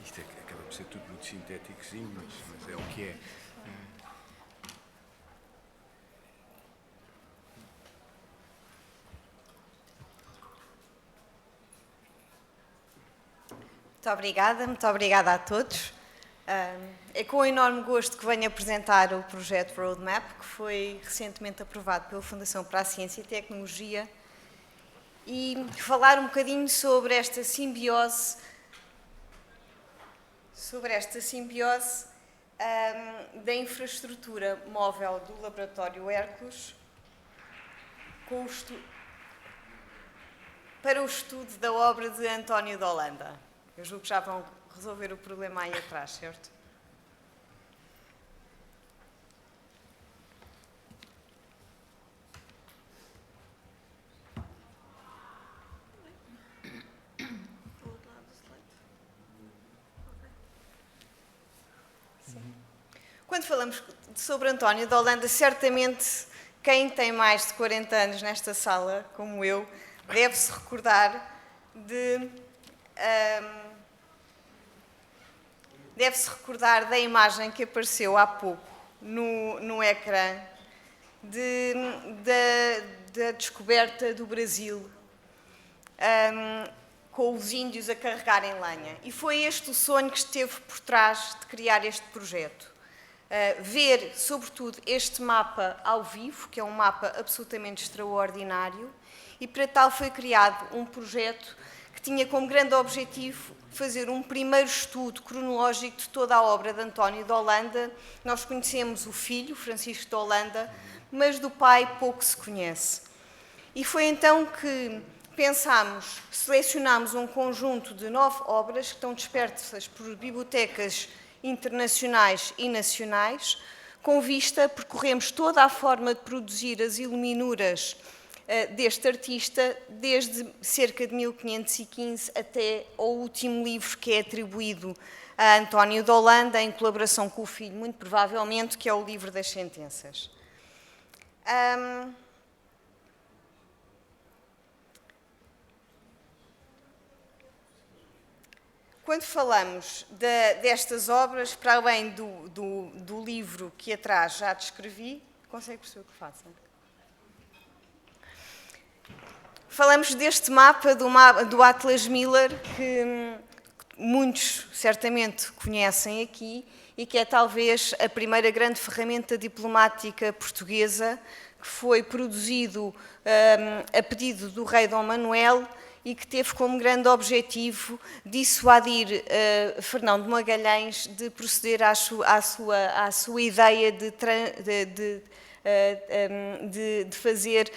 Isto acaba por ser tudo muito sintéticozinho, mas é o que é. Muito obrigada a todos. É com enorme gosto que venho apresentar o projeto Roadmap, que foi recentemente aprovado pela Fundação para a Ciência e Tecnologia, e falar um bocadinho sobre esta simbiose da infraestrutura móvel do Laboratório Hércules para o estudo da obra de António de Holanda. Eu julgo que já vão resolver o problema aí atrás, certo? Quando falamos sobre António de Holanda, certamente quem tem mais de 40 anos nesta sala, como eu, deve-se recordar da imagem que apareceu há pouco no ecrã da descoberta do Brasil, com os índios a carregarem lenha. E foi este o sonho que esteve por trás de criar este projeto. Ver, sobretudo, este mapa ao vivo, que é um mapa absolutamente extraordinário, e para tal foi criado um projeto que tinha como grande objetivo fazer um primeiro estudo cronológico de toda a obra de António de Holanda. Nós conhecemos o filho, Francisco de Holanda, mas do pai pouco se conhece. E foi então que selecionámos um conjunto de 9 obras que estão dispersas por bibliotecas internacionais e nacionais. Com vista, percorremos toda a forma de produzir as iluminuras deste artista, desde cerca de 1515 até ao último livro que é atribuído a António de Holanda, em colaboração com o filho, muito provavelmente, que é o livro das sentenças. Quando falamos destas obras, para além do livro que atrás já descrevi, consegue perceber o que faço? Falamos deste mapa, do Atlas Miller, que muitos certamente conhecem aqui, e que é talvez a primeira grande ferramenta diplomática portuguesa, que foi produzido a pedido do rei Dom Manuel e que teve como grande objetivo dissuadir Fernão de Magalhães de proceder à sua ideia de fazer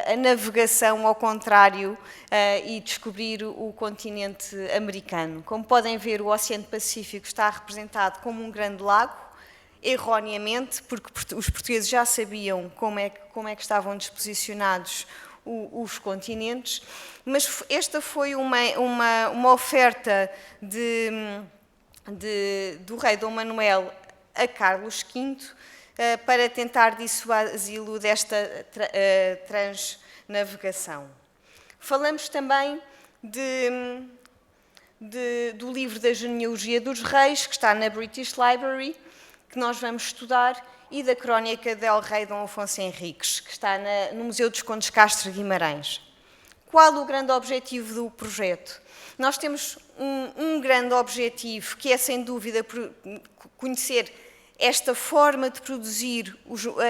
a navegação ao contrário e descobrir o continente americano. Como podem ver, o Oceano Pacífico está representado como um grande lago, erroneamente, porque os portugueses já sabiam como é que estavam disposicionados os continentes, mas esta foi uma oferta do rei Dom Manuel a Carlos V para tentar dissuadi-lo desta transnavegação. Falamos também do livro da genealogia dos reis, que está na British Library, que nós vamos estudar, e da crónica del rei Dom Afonso Henriques, que está no Museu dos Condes Castro Guimarães. Qual o grande objetivo do projeto? Nós temos um grande objetivo, que é, sem dúvida, conhecer esta forma de produzir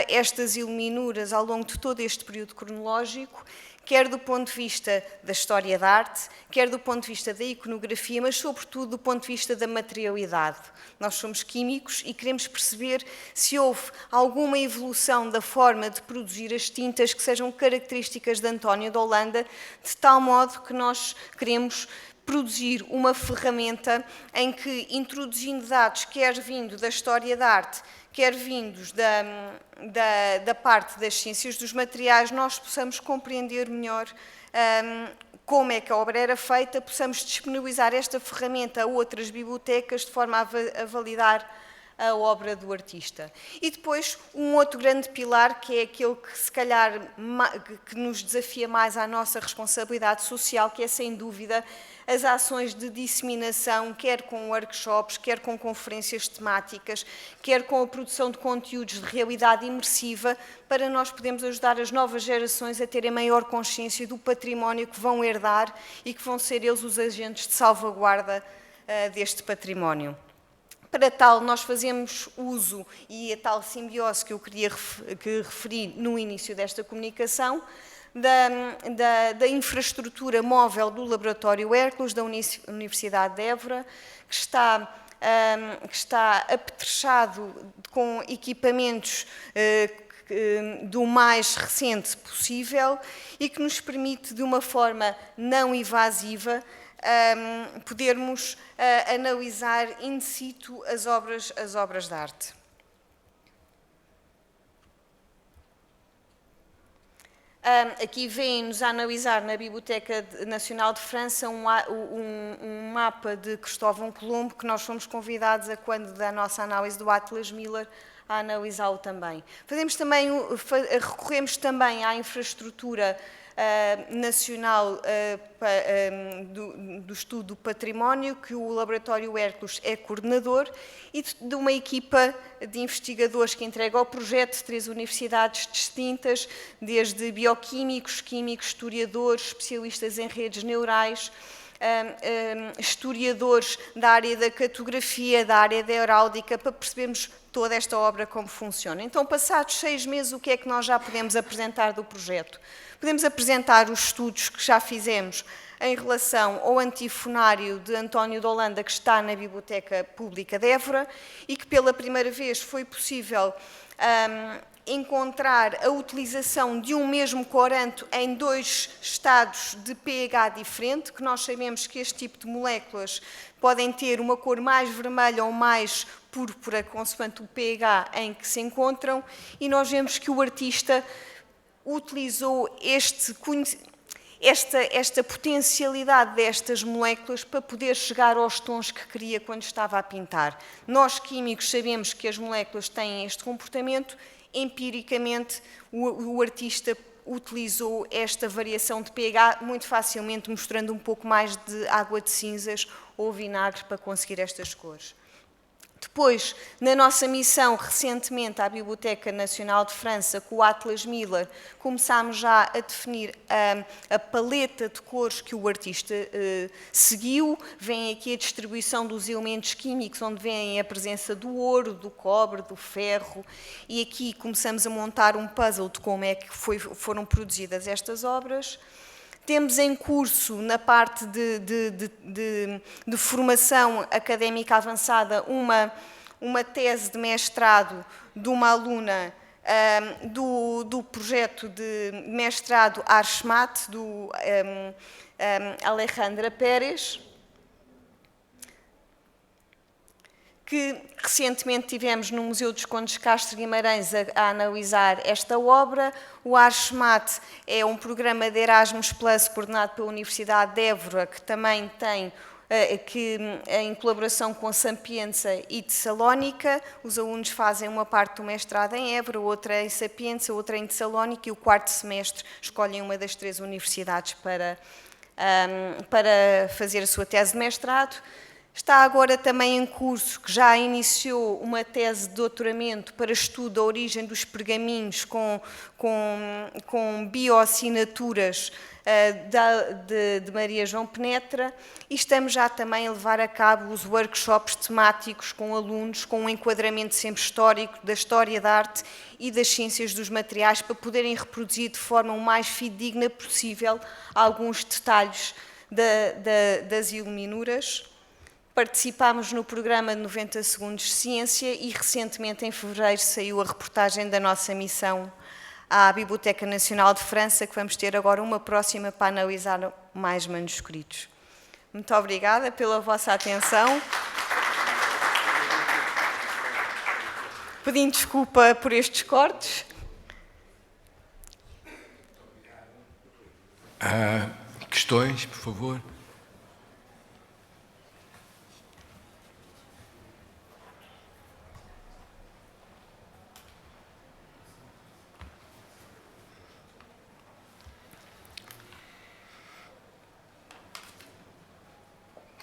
estas iluminuras ao longo de todo este período cronológico, quer do ponto de vista da história da arte, quer do ponto de vista da iconografia, mas sobretudo do ponto de vista da materialidade. Nós somos químicos e queremos perceber se houve alguma evolução da forma de produzir as tintas que sejam características de António de Holanda, de tal modo que nós queremos produzir uma ferramenta em que, introduzindo dados, quer vindo da história da arte, quer vindos da parte das ciências dos materiais, nós possamos compreender melhor como é que a obra era feita, possamos disponibilizar esta ferramenta a outras bibliotecas de forma a validar a obra do artista. E depois, um outro grande pilar, que é aquele que, se calhar, que nos desafia mais à nossa responsabilidade social, que é, sem dúvida, as ações de disseminação, quer com workshops, quer com conferências temáticas, quer com a produção de conteúdos de realidade imersiva, para nós podermos ajudar as novas gerações a terem maior consciência do património que vão herdar e que vão ser eles os agentes de salvaguarda deste património. Para tal, nós fazemos uso, e a tal simbiose que eu queria referir no início desta comunicação, da infraestrutura móvel do Laboratório Hércules, da Universidade de Évora, que está apetrechado com equipamentos do mais recente possível e que nos permite, de uma forma não invasiva, podermos analisar in situ as obras de arte. Aqui vem-nos a analisar na Biblioteca Nacional de França um mapa de Cristóvão Colombo, que nós fomos convidados a, quando da nossa análise do Atlas Miller, a analisá-lo também. Recorremos também à infraestrutura nacional do estudo do património, que o Laboratório Hércules é coordenador, e de uma equipa de investigadores que entrega ao projeto de 3 universidades distintas, desde bioquímicos, químicos, historiadores, especialistas em redes neurais, historiadores da área da cartografia, da área da heráldica, para percebermos toda esta obra como funciona. Então, passados 6 meses, o que é que nós já podemos apresentar do projeto? Podemos apresentar os estudos que já fizemos em relação ao antifonário de António de Holanda, que está na Biblioteca Pública de Évora, e que pela primeira vez foi possível encontrar a utilização de um mesmo corante em 2 estados de pH diferente, que nós sabemos que este tipo de moléculas podem ter uma cor mais vermelha ou mais púrpura, consoante o pH em que se encontram, e nós vemos que o artista utilizou esta potencialidade destas moléculas para poder chegar aos tons que queria quando estava a pintar. Nós, químicos, sabemos que as moléculas têm este comportamento. Empiricamente, o artista utilizou esta variação de pH muito facilmente, mostrando um pouco mais de água de cinzas ou vinagre para conseguir estas cores. Depois, na nossa missão, recentemente, à Biblioteca Nacional de França, com o Atlas Miller, começámos já a definir a paleta de cores que o artista seguiu. Vem aqui a distribuição dos elementos químicos, onde vem a presença do ouro, do cobre, do ferro, e aqui começamos a montar um puzzle de como é que foram produzidas estas obras. Temos em curso, na parte de formação académica avançada, uma tese de mestrado de uma aluna do projeto de mestrado Archmat, do Alejandra Pérez, que recentemente tivemos no Museu dos Condes de Castro Guimarães a analisar esta obra. O Archmat é um programa de Erasmus Plus coordenado pela Universidade de Évora, que também tem em colaboração com a Sapienza e de Salónica. Os alunos fazem uma parte do mestrado em Évora, outra em Sapienza, outra em Salónica, e o quarto semestre escolhem uma das 3 universidades para fazer a sua tese de mestrado. Está agora também em curso, que já iniciou uma tese de doutoramento para estudo da origem dos pergaminhos com bioassinaturas de Maria João Penetra, e estamos já também a levar a cabo os workshops temáticos com alunos, com um enquadramento sempre histórico da história da arte e das ciências dos materiais, para poderem reproduzir de forma o mais fidedigna possível alguns detalhes das iluminuras. Participámos no programa de 90 Segundos de Ciência e recentemente, em fevereiro, saiu a reportagem da nossa missão à Biblioteca Nacional de França, que vamos ter agora uma próxima para analisar mais manuscritos. Muito obrigada pela vossa atenção. Pedindo desculpa por estes cortes. Questões, por favor?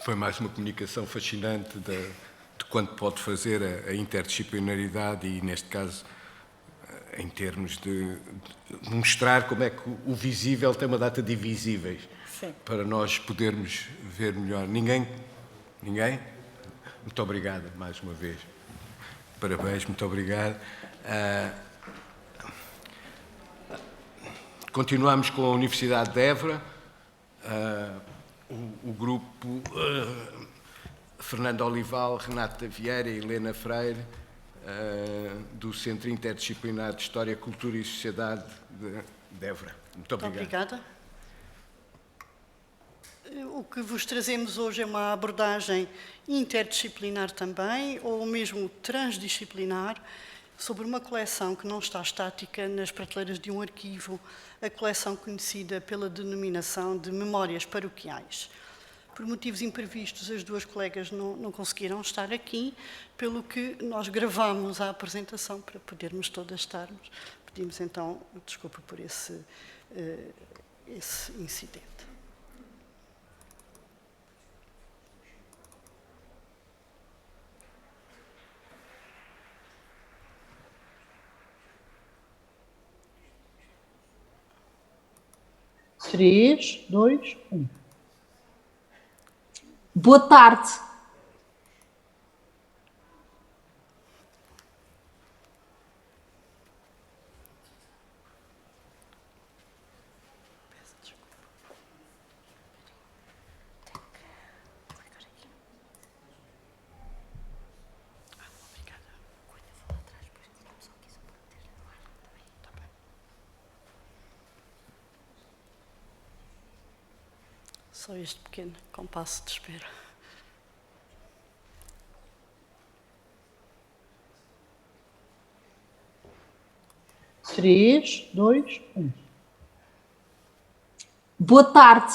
Foi mais uma comunicação fascinante de quanto pode fazer a interdisciplinaridade e, neste caso, em termos de mostrar como é que o visível tem uma data de invisíveis. Sim. Para nós podermos ver melhor. Ninguém? Muito obrigado, mais uma vez. Parabéns, muito obrigado. Continuamos com a Universidade de Évora. O grupo Fernando Olival, Renata Vieira e Helena Freire, do Centro Interdisciplinar de História, Cultura e Sociedade de Évora. Muito obrigado. Obrigada. O que vos trazemos hoje é uma abordagem interdisciplinar também, ou mesmo transdisciplinar, sobre uma coleção que não está estática nas prateleiras de um arquivo, a coleção conhecida pela denominação de Memórias Paroquiais. Por motivos imprevistos, as 2 colegas não conseguiram estar aqui, pelo que nós gravámos a apresentação para podermos todas estarmos. Pedimos então desculpa por esse incidente. Três, dois, um. Boa tarde. Só este pequeno compasso de espera. Três, dois, um. Boa tarde.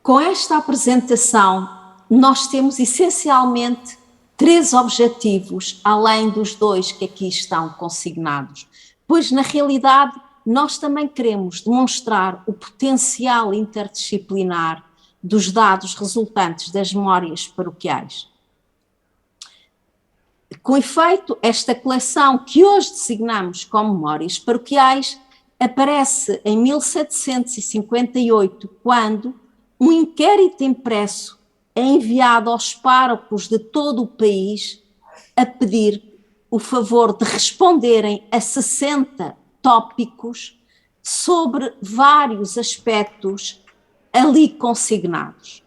Com esta apresentação, nós temos essencialmente 3 objetivos, além dos 2 que aqui estão consignados, pois na realidade nós também queremos demonstrar o potencial interdisciplinar dos dados resultantes das memórias paroquiais. Com efeito, esta coleção, que hoje designamos como Memórias Paroquiais, aparece em 1758, quando um inquérito impresso é enviado aos párocos de todo o país a pedir o favor de responderem a 60 tópicos sobre vários aspectos ali consignados.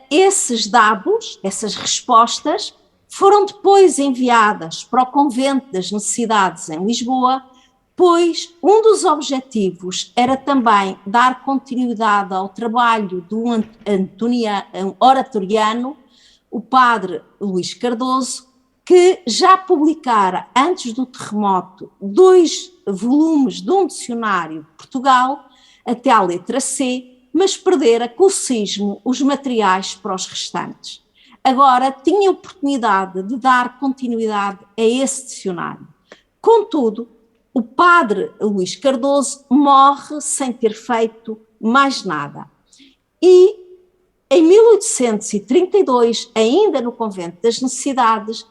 Esses dados, essas respostas, foram depois enviadas para o Convento das Necessidades em Lisboa, pois um dos objetivos era também dar continuidade ao trabalho do oratoriano, o padre Luís Cardoso, que já publicara, antes do terremoto, 2 volumes de um dicionário de Portugal, até à letra C, mas perdera com o sismo os materiais para os restantes. Agora tinha a oportunidade de dar continuidade a esse dicionário. Contudo, o padre Luís Cardoso morre sem ter feito mais nada. E em 1832, ainda no Convento das Necessidades,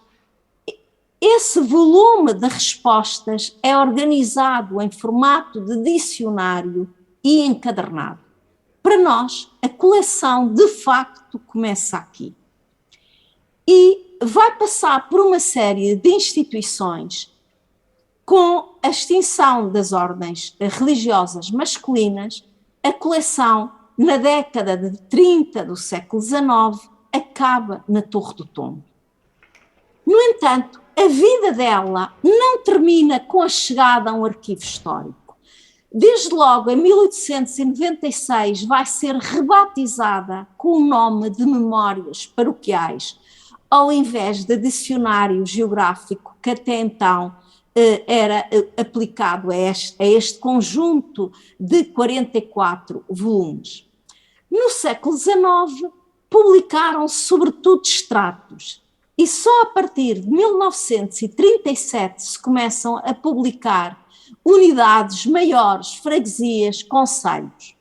esse volume de respostas é organizado em formato de dicionário e encadernado. Para nós, a coleção de facto começa aqui. E vai passar por uma série de instituições. Com a extinção das ordens religiosas masculinas, a coleção, na década de 30 do século XIX, acaba na Torre do Tombo. No entanto, a vida dela não termina com a chegada a um arquivo histórico. Desde logo, em 1896, vai ser rebatizada com o nome de Memórias Paroquiais, ao invés de dicionário geográfico que até então era aplicado a este conjunto de 44 volumes. No século XIX, publicaram-se sobretudo extratos, e só a partir de 1937 se começam a publicar unidades maiores, freguesias, concelhos.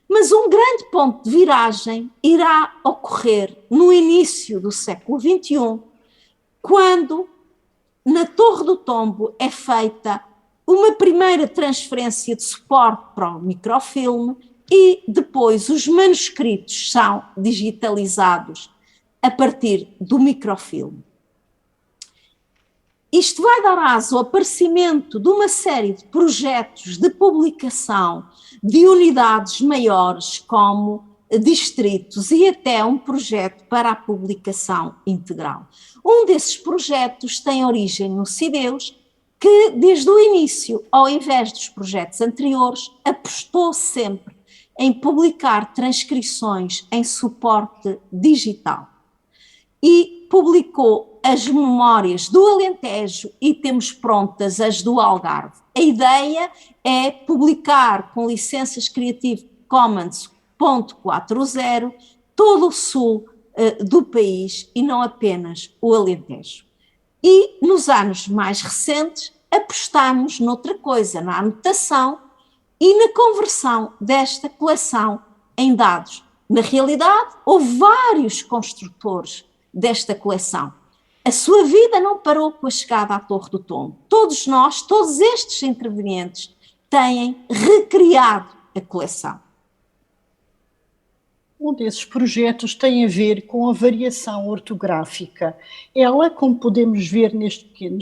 Mas um grande ponto de viragem irá ocorrer no início do século XXI, quando na Torre do Tombo é feita uma primeira transferência de suporte para o microfilme e depois os manuscritos são digitalizados a partir do microfilme. Isto vai dar aso ao aparecimento de uma série de projetos de publicação de unidades maiores como distritos e até um projeto para a publicação integral. Um desses projetos tem origem no Cideus, que desde o início, ao invés dos projetos anteriores, apostou sempre em publicar transcrições em suporte digital. E publicou as memórias do Alentejo e temos prontas as do Algarve. A ideia é publicar com licenças Creative Commons .40 todo o sul do país e não apenas o Alentejo. E nos anos mais recentes apostamos noutra coisa, na anotação e na conversão desta coleção em dados. Na realidade, houve vários construtores desta coleção. A sua vida não parou com a chegada à Torre do Tombo. Todos nós, todos estes intervenientes, têm recriado a coleção. Um desses projetos tem a ver com a variação ortográfica. Ela, como podemos ver neste pequeno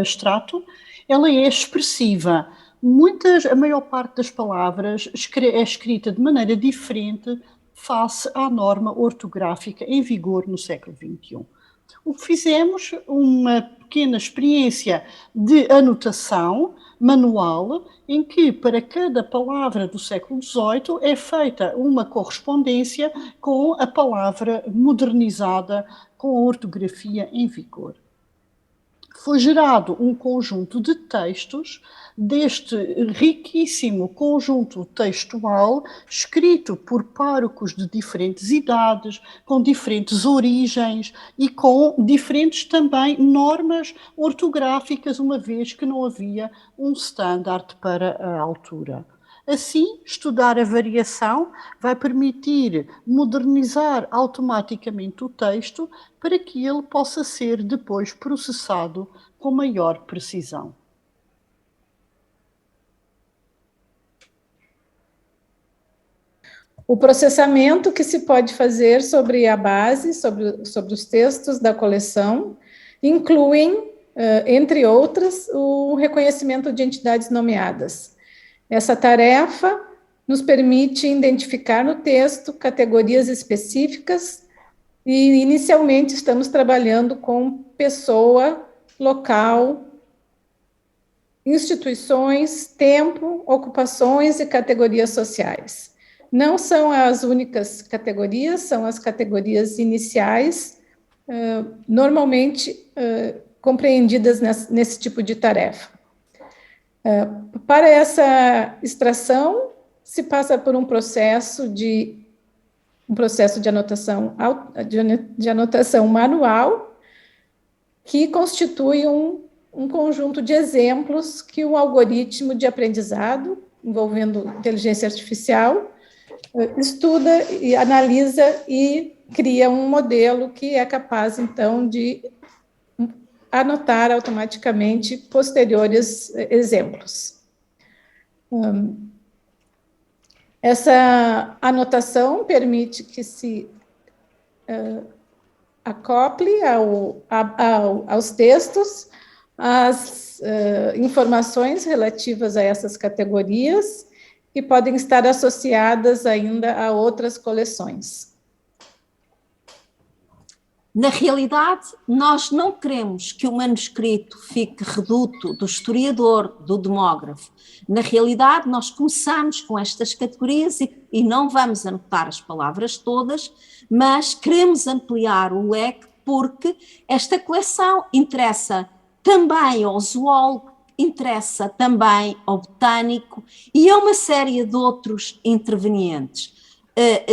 extrato, ela é expressiva. A maior parte das palavras é escrita de maneira diferente face à norma ortográfica em vigor no século XXI. O que fizemos, uma pequena experiência de anotação manual, em que para cada palavra do século XVIII é feita uma correspondência com a palavra modernizada, com a ortografia em vigor. Foi gerado um conjunto de textos deste riquíssimo conjunto textual, escrito por párocos de diferentes idades, com diferentes origens e com diferentes também normas ortográficas, uma vez que não havia um standard para a altura. Assim, estudar a variação vai permitir modernizar automaticamente o texto para que ele possa ser depois processado com maior precisão. O processamento que se pode fazer sobre a base, sobre os textos da coleção, incluem, entre outras, o reconhecimento de entidades nomeadas. Essa tarefa nos permite identificar no texto categorias específicas e, inicialmente, estamos trabalhando com pessoa, local, instituições, tempo, ocupações e categorias sociais. não são as únicas categorias, são as categorias iniciais, normalmente compreendidas nesse tipo de tarefa. Para essa extração, se passa por um processo de anotação manual, que constitui um conjunto de exemplos que o algoritmo de aprendizado, envolvendo inteligência artificial, estuda e analisa e cria um modelo que é capaz, então, de anotar automaticamente posteriores exemplos. Essa anotação permite que se acople aos textos as informações relativas a essas categorias, que podem estar associadas ainda a outras coleções. Na realidade, nós não queremos que o manuscrito fique reduto do historiador, do demógrafo. Na realidade, nós começamos com estas categorias e não vamos anotar as palavras todas, mas queremos ampliar o leque porque esta coleção interessa também ao zoólogo, interessa também ao botânico e a uma série de outros intervenientes.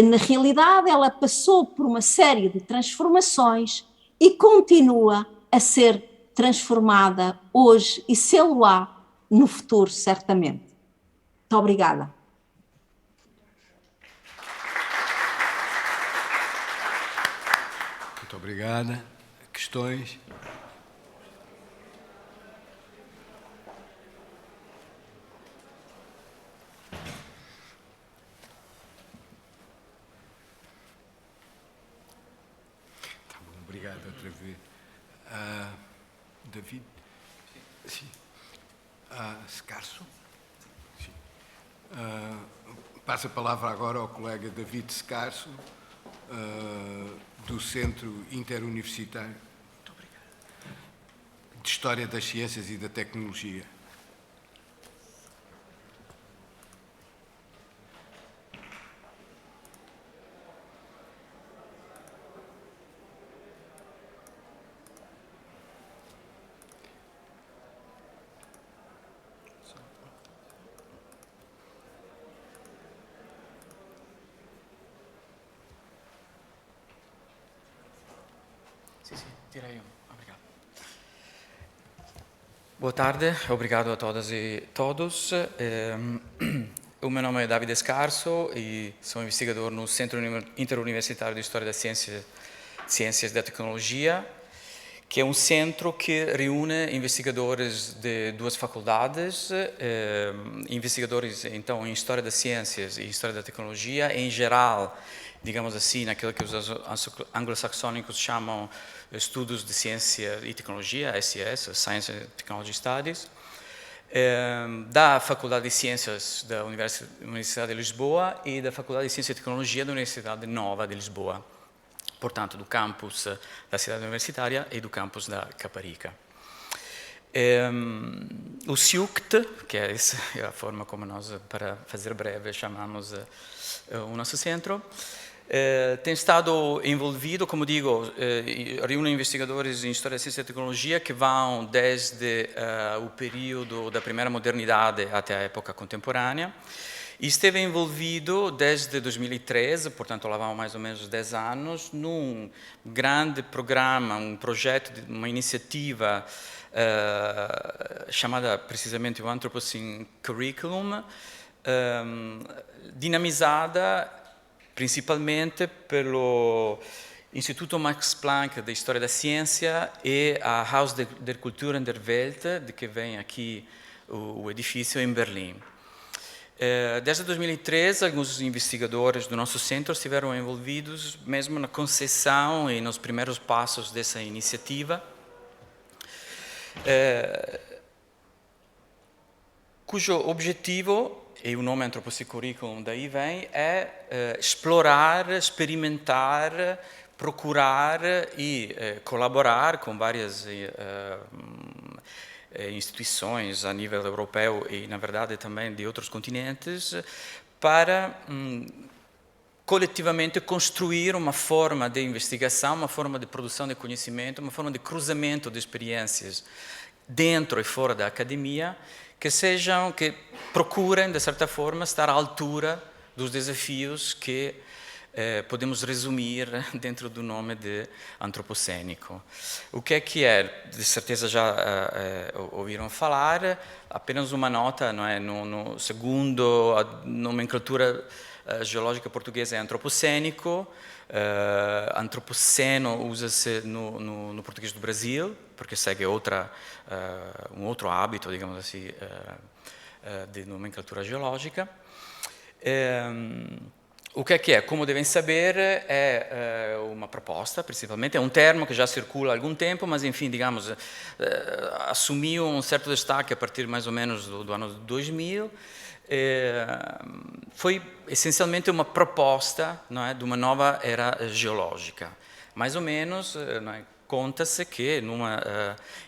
Na realidade, ela passou por uma série de transformações e continua a ser transformada hoje e sê-lo-á no futuro, certamente. Muito obrigada. Muito obrigada. Questões? Obrigado outra vez. David? Sim. Scarso? Sim. Passo a palavra agora ao colega David Scarso, do Centro Interuniversitário de História das Ciências e da Tecnologia. Direi obrigado. Boa tarde, obrigado a todas e todos. O meu nome é David Scarso e sou investigador no Centro Interuniversitário de História da Ciências da Tecnologia, que é um centro que reúne investigadores de duas faculdades, investigadores então em História das Ciências e História da Tecnologia, em geral, digamos assim, naquilo que os anglo-saxônicos chamam Estudos de Ciência e Tecnologia, SES, Science and Technology Studies, da Faculdade de Ciências da Universidade de Lisboa e da Faculdade de Ciência e Tecnologia da Universidade Nova de Lisboa, portanto, do campus da cidade universitária e do campus da Caparica. O SIUCT, que é a forma como nós, para fazer breve, chamamos o nosso centro, tem estado envolvido, como digo, reúne investigadores em História da Ciência e Tecnologia que vão desde o período da primeira modernidade até a época contemporânea, e esteve envolvido desde 2013, portanto lá vão mais ou menos 10 anos, num grande programa, um projeto, uma iniciativa chamada precisamente o Anthropocene Curriculum, dinamizada principalmente pelo Instituto Max Planck de História da Ciência e a Haus der Kultur und der Welt, de que vem aqui o edifício em Berlim. Desde 2013, alguns investigadores do nosso centro estiveram envolvidos mesmo na concepção e nos primeiros passos dessa iniciativa, cujo objetivo, e o nome Anthropocene Curriculum daí vem, é explorar, experimentar, procurar e colaborar com várias instituições a nível europeu e, na verdade, também de outros continentes, para coletivamente construir uma forma de investigação, uma forma de produção de conhecimento, uma forma de cruzamento de experiências dentro e fora da academia, que procurem, de certa forma, estar à altura dos desafios que podemos resumir dentro do nome de antropocênico. O que é? De certeza já ouviram falar, apenas uma nota, não é? Segundo a nomenclatura geológica portuguesa é antropocênico, antropoceno usa-se no português do Brasil, porque segue um outro hábito, digamos assim, de nomenclatura geológica. O que é? Como devem saber, é uma proposta, principalmente, é um termo que já circula há algum tempo, mas, enfim, digamos, assumiu um certo destaque a partir mais ou menos do ano 2000. Foi essencialmente uma proposta, não é, de uma nova era geológica. Mais ou menos, não é, conta-se que num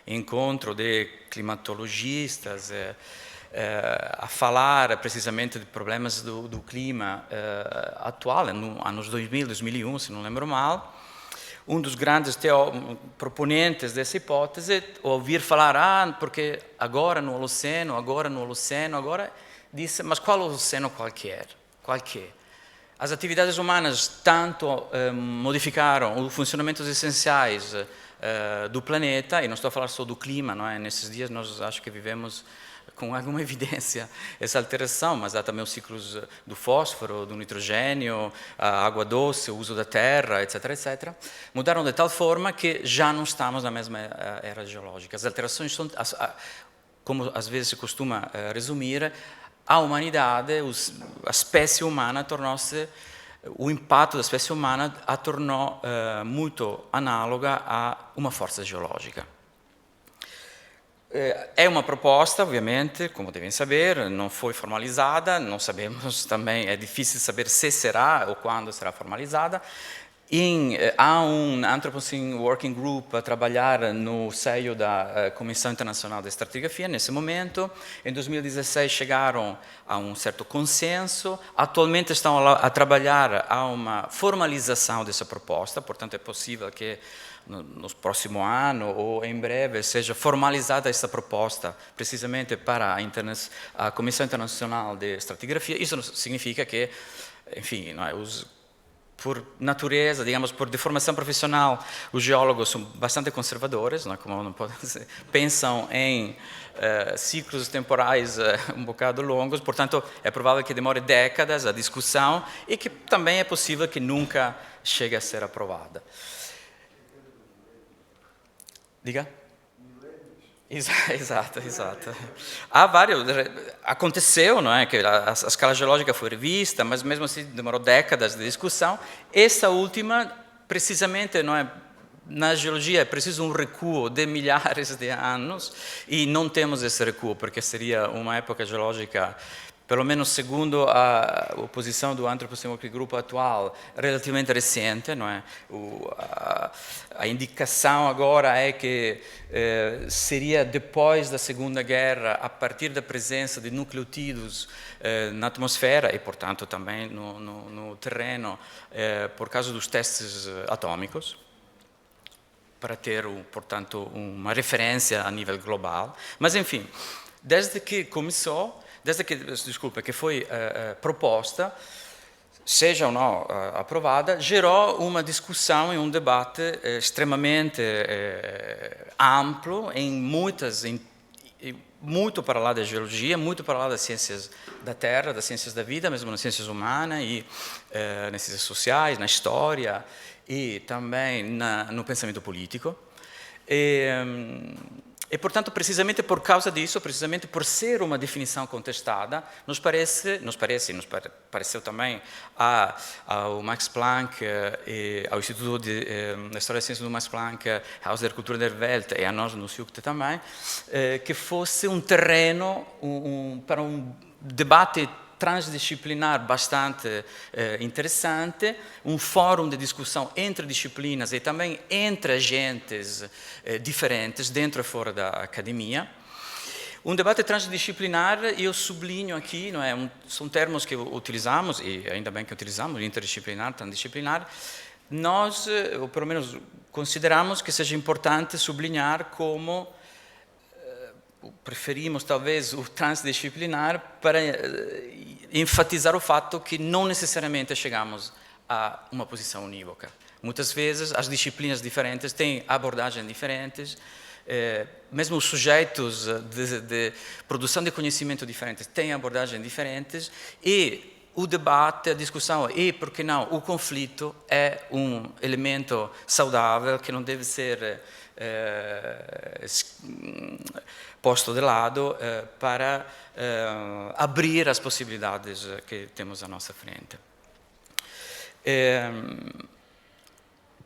encontro de climatologistas a falar precisamente de problemas do clima atual, nos anos 2000, 2001, se não lembro mal, um dos grandes proponentes dessa hipótese, ouvir falar, porque agora no Holoceno, disse, mas qual Holoceno qualquer? As atividades humanas tanto modificaram os funcionamentos essenciais do planeta, e não estou a falar só do clima, não é? Nesses dias nós acho que vivemos com alguma evidência essa alteração, mas há também os ciclos do fósforo, do nitrogênio, a água doce, o uso da terra, etc., etc. Mudaram de tal forma que já não estamos na mesma era geológica. As alterações são, como às vezes se costuma resumir, a humanidade, a espécie humana tornou-se, o impacto da espécie humana a tornou muito análoga a uma força geológica. É uma proposta, obviamente, como devem saber, não foi formalizada, não sabemos também, é difícil saber se será ou quando será formalizada. Há um Anthropocene Working Group a trabalhar no seio da Comissão Internacional de Estratigrafia nesse momento. Em 2016 chegaram a um certo consenso. Atualmente estão a trabalhar a uma formalização dessa proposta, portanto é possível que no próximo ano ou em breve seja formalizada essa proposta precisamente para a Comissão Internacional de Estratigrafia. Isso significa que, enfim, não é, por natureza, digamos, por deformação profissional, os geólogos são bastante conservadores, não é? Como não podem dizer, pensam em ciclos temporais um bocado longos, portanto, é provável que demore décadas a discussão e que também é possível que nunca chegue a ser aprovada. Diga? Exato. Há vários. Aconteceu, não é, que a escala geológica foi revista, mas mesmo assim demorou décadas de discussão. Essa última, precisamente, não é, na geologia é preciso um recuo de milhares de anos e não temos esse recuo porque seria uma época geológica, pelo menos segundo a posição do Anthropocene Working Group atual, relativamente recente, não é? A indicação agora é que seria depois da Segunda Guerra, a partir da presença de nucleotídeos na atmosfera e, portanto, também no terreno, por causa dos testes atômicos, para ter, portanto, uma referência a nível global. Mas, enfim, desde que foi proposta, seja ou não aprovada, gerou uma discussão e um debate extremamente amplo, muito para lá da geologia, muito para lá das ciências da terra, das ciências da vida, mesmo nas ciências humanas e nas ciências sociais, na história e também no pensamento político. E, portanto, precisamente por causa disso, precisamente por ser uma definição contestada, nos pareceu também ao Max Planck, ao Instituto de História da Ciência do Max Planck, Haus der Kultur der Welt e a nós no SIUCT também, que fosse um terreno para um debate transdisciplinar bastante interessante, um fórum de discussão entre disciplinas e também entre agentes diferentes, dentro e fora da academia. um debate transdisciplinar, eu sublinho aqui, não é? São termos que utilizamos, e ainda bem que utilizamos, interdisciplinar, transdisciplinar. Nós, ou pelo menos, consideramos que seja importante sublinhar como preferimos talvez o transdisciplinar para enfatizar o fato que não necessariamente chegamos a uma posição unívoca. Muitas vezes as disciplinas diferentes têm abordagens diferentes, mesmo os sujeitos de produção de conhecimento diferentes têm abordagens diferentes, e o debate, a discussão e, por que não, o conflito é um elemento saudável que não deve ser posto de lado para abrir as possibilidades que temos à nossa frente.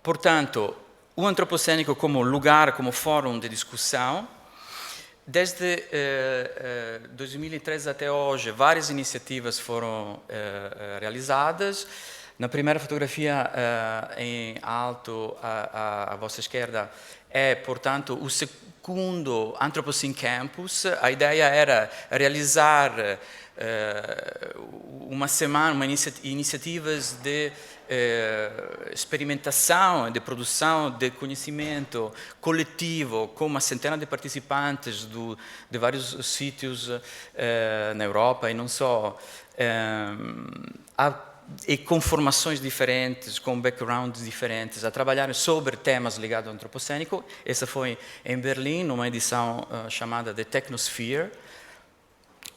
Portanto, o antropocênico como lugar, como fórum de discussão, desde 2013 até hoje, várias iniciativas foram realizadas. Na primeira fotografia em alto, à vossa esquerda, é, portanto, o segundo Anthropocene Campus. A ideia era realizar uma semana, iniciativas de experimentação, de produção de conhecimento coletivo, com uma centena de participantes de vários sítios na Europa e não só, e com formações diferentes, com backgrounds diferentes, a trabalhar sobre temas ligados ao antropocênico. Essa foi em Berlim, numa edição chamada The Technosphere.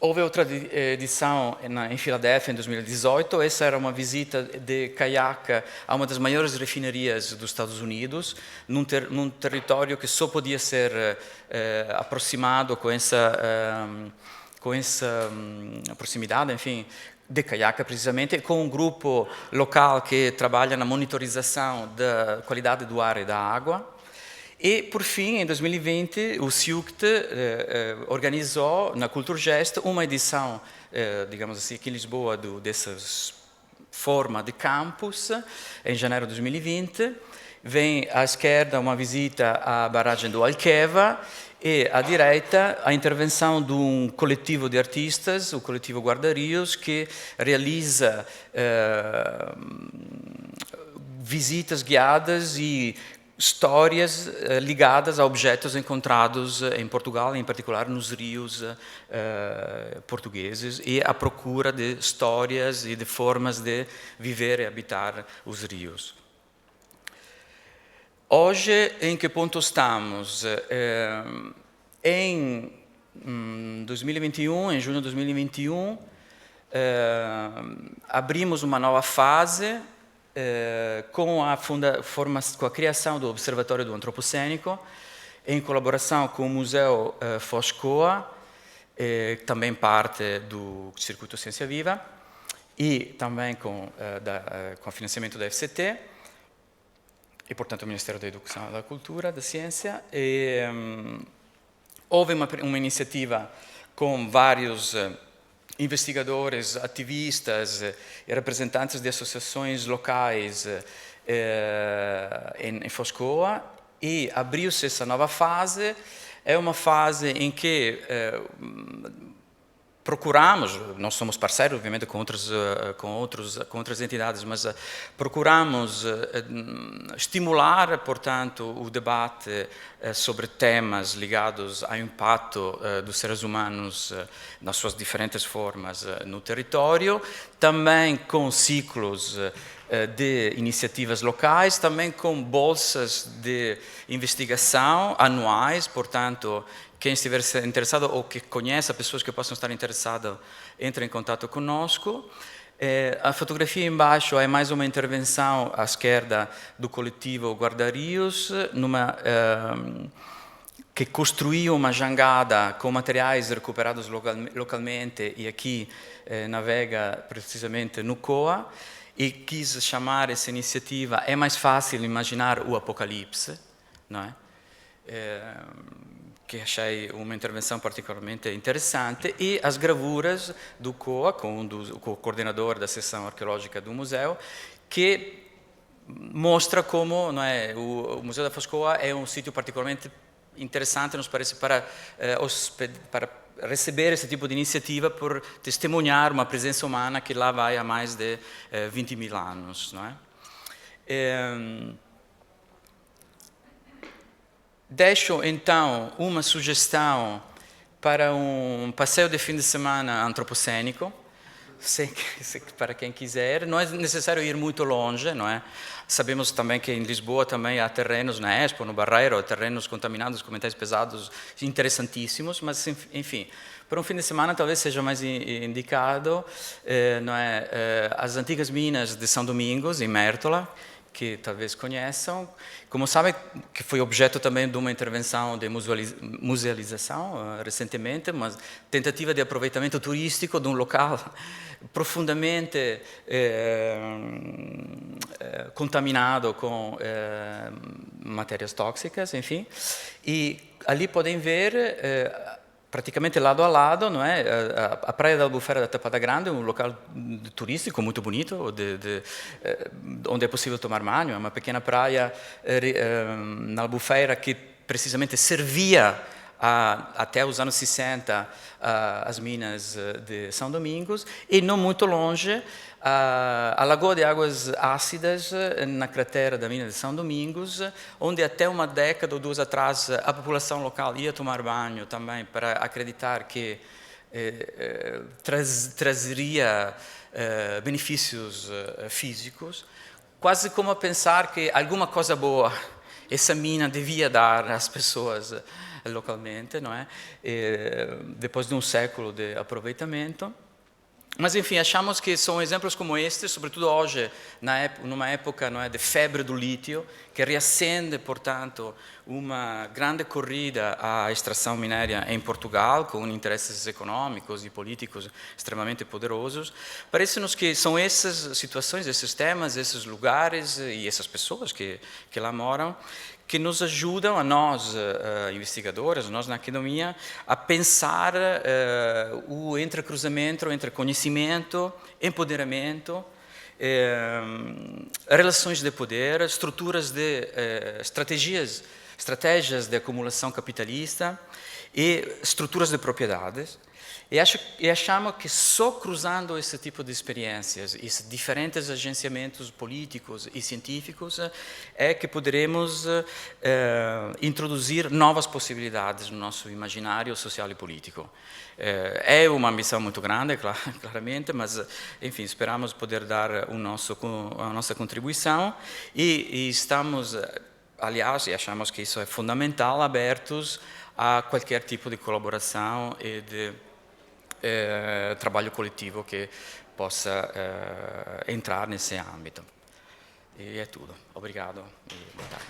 Houve outra edição em Filadélfia, em 2018. Essa era uma visita de caiaque a uma das maiores refinarias dos Estados Unidos, num território que só podia ser aproximado com essa proximidade, enfim, de caiaque, precisamente, com um grupo local que trabalha na monitorização da qualidade do ar e da água. E, por fim, em 2020, o CIUCT organizou, na Kulturgest, uma edição, digamos assim, aqui em Lisboa, dessas forma de campus, em janeiro de 2020. Vem à esquerda uma visita à barragem do Alqueva, e à direita a intervenção de um coletivo de artistas, o coletivo Guarda-Rios, que realiza visitas guiadas e histórias ligadas a objetos encontrados em Portugal, em particular nos rios portugueses, e à procura de histórias e de formas de viver e habitar os rios. Hoje, em que ponto estamos? Em 2021, em junho de 2021, abrimos uma nova fase com a criação do Observatório do Antropocênico, em colaboração com o Museu Foscoa, também parte do Circuito Ciência Viva, e também com financiamento da FCT, e, portanto, o Ministério da Educação, da Cultura, da Ciência. Houve uma iniciativa com vários investigadores, ativistas e representantes de associações locais em Foscoa, e abriu-se essa nova fase. É uma fase em que procuramos, nós somos parceiros, obviamente, com outras entidades, mas procuramos estimular, portanto, o debate sobre temas ligados ao impacto dos seres humanos nas suas diferentes formas no território, também com ciclos de iniciativas locais, também com bolsas de investigação anuais, portanto, quem estiver interessado ou que conheça pessoas que possam estar interessadas, entre em contato conosco. A fotografia embaixo é mais uma intervenção à esquerda do coletivo Guarda-Rios, que construiu uma jangada com materiais recuperados localmente, e aqui navega precisamente no Coa, e quis chamar essa iniciativa "É mais fácil imaginar o apocalipse", não é? Que achei uma intervenção particularmente interessante, e as gravuras do COA, com o coordenador da seção arqueológica do museu, que mostra como, não é, o Museu da Foscoa é um sítio particularmente interessante, nos parece, para receber esse tipo de iniciativa por testemunhar uma presença humana que lá vai há mais de 20.000 anos, não é? Deixo então uma sugestão para um passeio de fim de semana antropocênico, para quem quiser. Não é necessário ir muito longe, não é? Sabemos também que em Lisboa também há terrenos na Expo, no Barreiro, terrenos contaminados com metais pesados interessantíssimos, mas enfim, para um fim de semana talvez seja mais indicado, não é? As antigas minas de São Domingos, em Mértola, que talvez conheçam, como sabem, que foi objeto também de uma intervenção de musealização recentemente, uma tentativa de aproveitamento turístico de um local profundamente contaminado com matérias tóxicas, enfim, e ali podem ver praticamente lado a lado, não é? A Praia da Albufeira da Tapada Grande, um local turístico muito bonito, onde é possível tomar banho. É uma pequena praia na Albufeira que precisamente servia até os anos 60 as minas de São Domingos, e não muito longe a Lagoa de Águas Ácidas, na cratera da mina de São Domingos, onde até uma década ou duas atrás a população local ia tomar banho também para acreditar que trazeria benefícios físicos, quase como a pensar que alguma coisa boa essa mina devia dar às pessoas localmente, não é? Depois de um século de aproveitamento. Mas, enfim, achamos que são exemplos como este, sobretudo hoje, numa época, não é, de febre do lítio, que reacende, portanto, uma grande corrida à extração minéria em Portugal, com interesses econômicos e políticos extremamente poderosos. Parece-nos que são essas situações, esses temas, esses lugares e essas pessoas que lá moram, que nos ajudam, a nós, investigadores, nós na academia, a pensar o entrecruzamento entre conhecimento, empoderamento, relações de poder, estruturas de estratégias de acumulação capitalista e estruturas de propriedades. E achamos que só cruzando esse tipo de experiências, esses diferentes agenciamentos políticos e científicos, é que poderemos introduzir novas possibilidades no nosso imaginário social e político. É uma ambição muito grande, claramente, mas, enfim, esperamos poder dar a nossa contribuição e estamos, aliás, e achamos que isso é fundamental, abertos a qualquer tipo de colaboração e de trabalho coletivo que possa entrar nesse âmbito. E é tudo. Obrigado e boa tarde.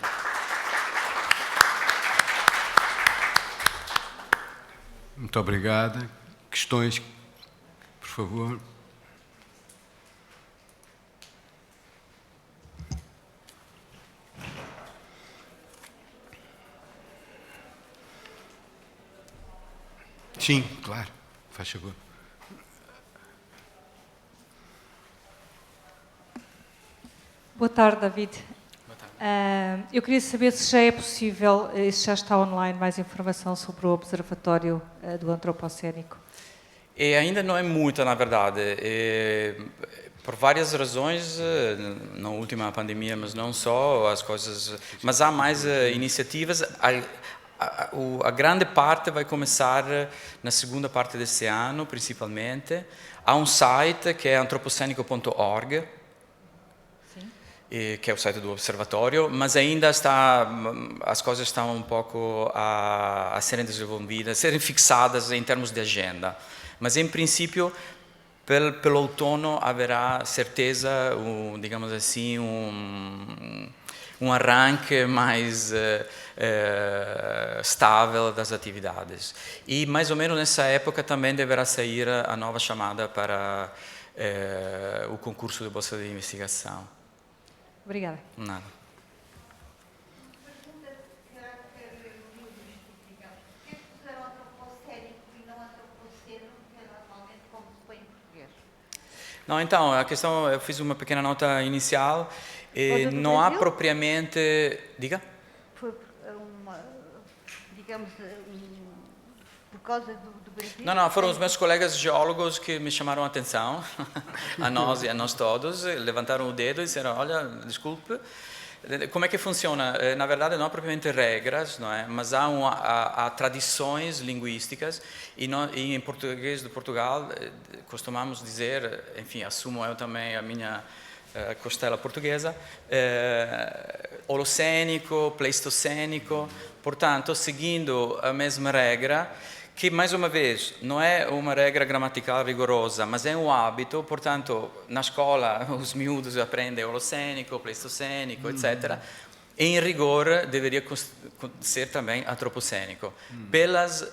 Muito obrigado. Questões, por favor. Sim, claro. Faz favor. Boa tarde, David. Boa tarde. Eu queria saber se já é possível, se já está online, mais informação sobre o Observatório do Antropocénico. E ainda não é muita, na verdade. Por várias razões, na última pandemia, mas não só, as coisas... Mas há mais iniciativas. A grande parte vai começar na segunda parte desse ano, principalmente. Há um site que é antropocenico.org, que é o site do Observatório, mas ainda as coisas estão um pouco a serem desenvolvidas, a serem fixadas em termos de agenda. Mas, em princípio, pelo outono haverá certeza, digamos assim, um arranque mais estável das atividades. E, mais ou menos nessa época, também deverá sair a nova chamada para o concurso de bolsa de investigação. Obrigada. Nada. Não, então, a questão, eu fiz uma pequena nota inicial, não há propriamente... Diga? Foi digamos, por causa do Brasil? Não, foram os meus colegas geólogos que me chamaram a atenção, a nós e a nós todos, levantaram o dedo e disseram, olha, desculpe, como é que funciona? Na verdade, não há propriamente regras, não é? Mas há tradições linguísticas e em português de Portugal costumamos dizer, enfim, assumo eu também a minha costela portuguesa, holocênico, pleistocênico, portanto, seguindo a mesma regra, que, mais uma vez, não é uma regra gramatical rigorosa, mas é um hábito, portanto, na escola os miúdos aprendem holocênico, pleistocênico, etc. Em rigor, deveria ser também antropocênico. Pelas,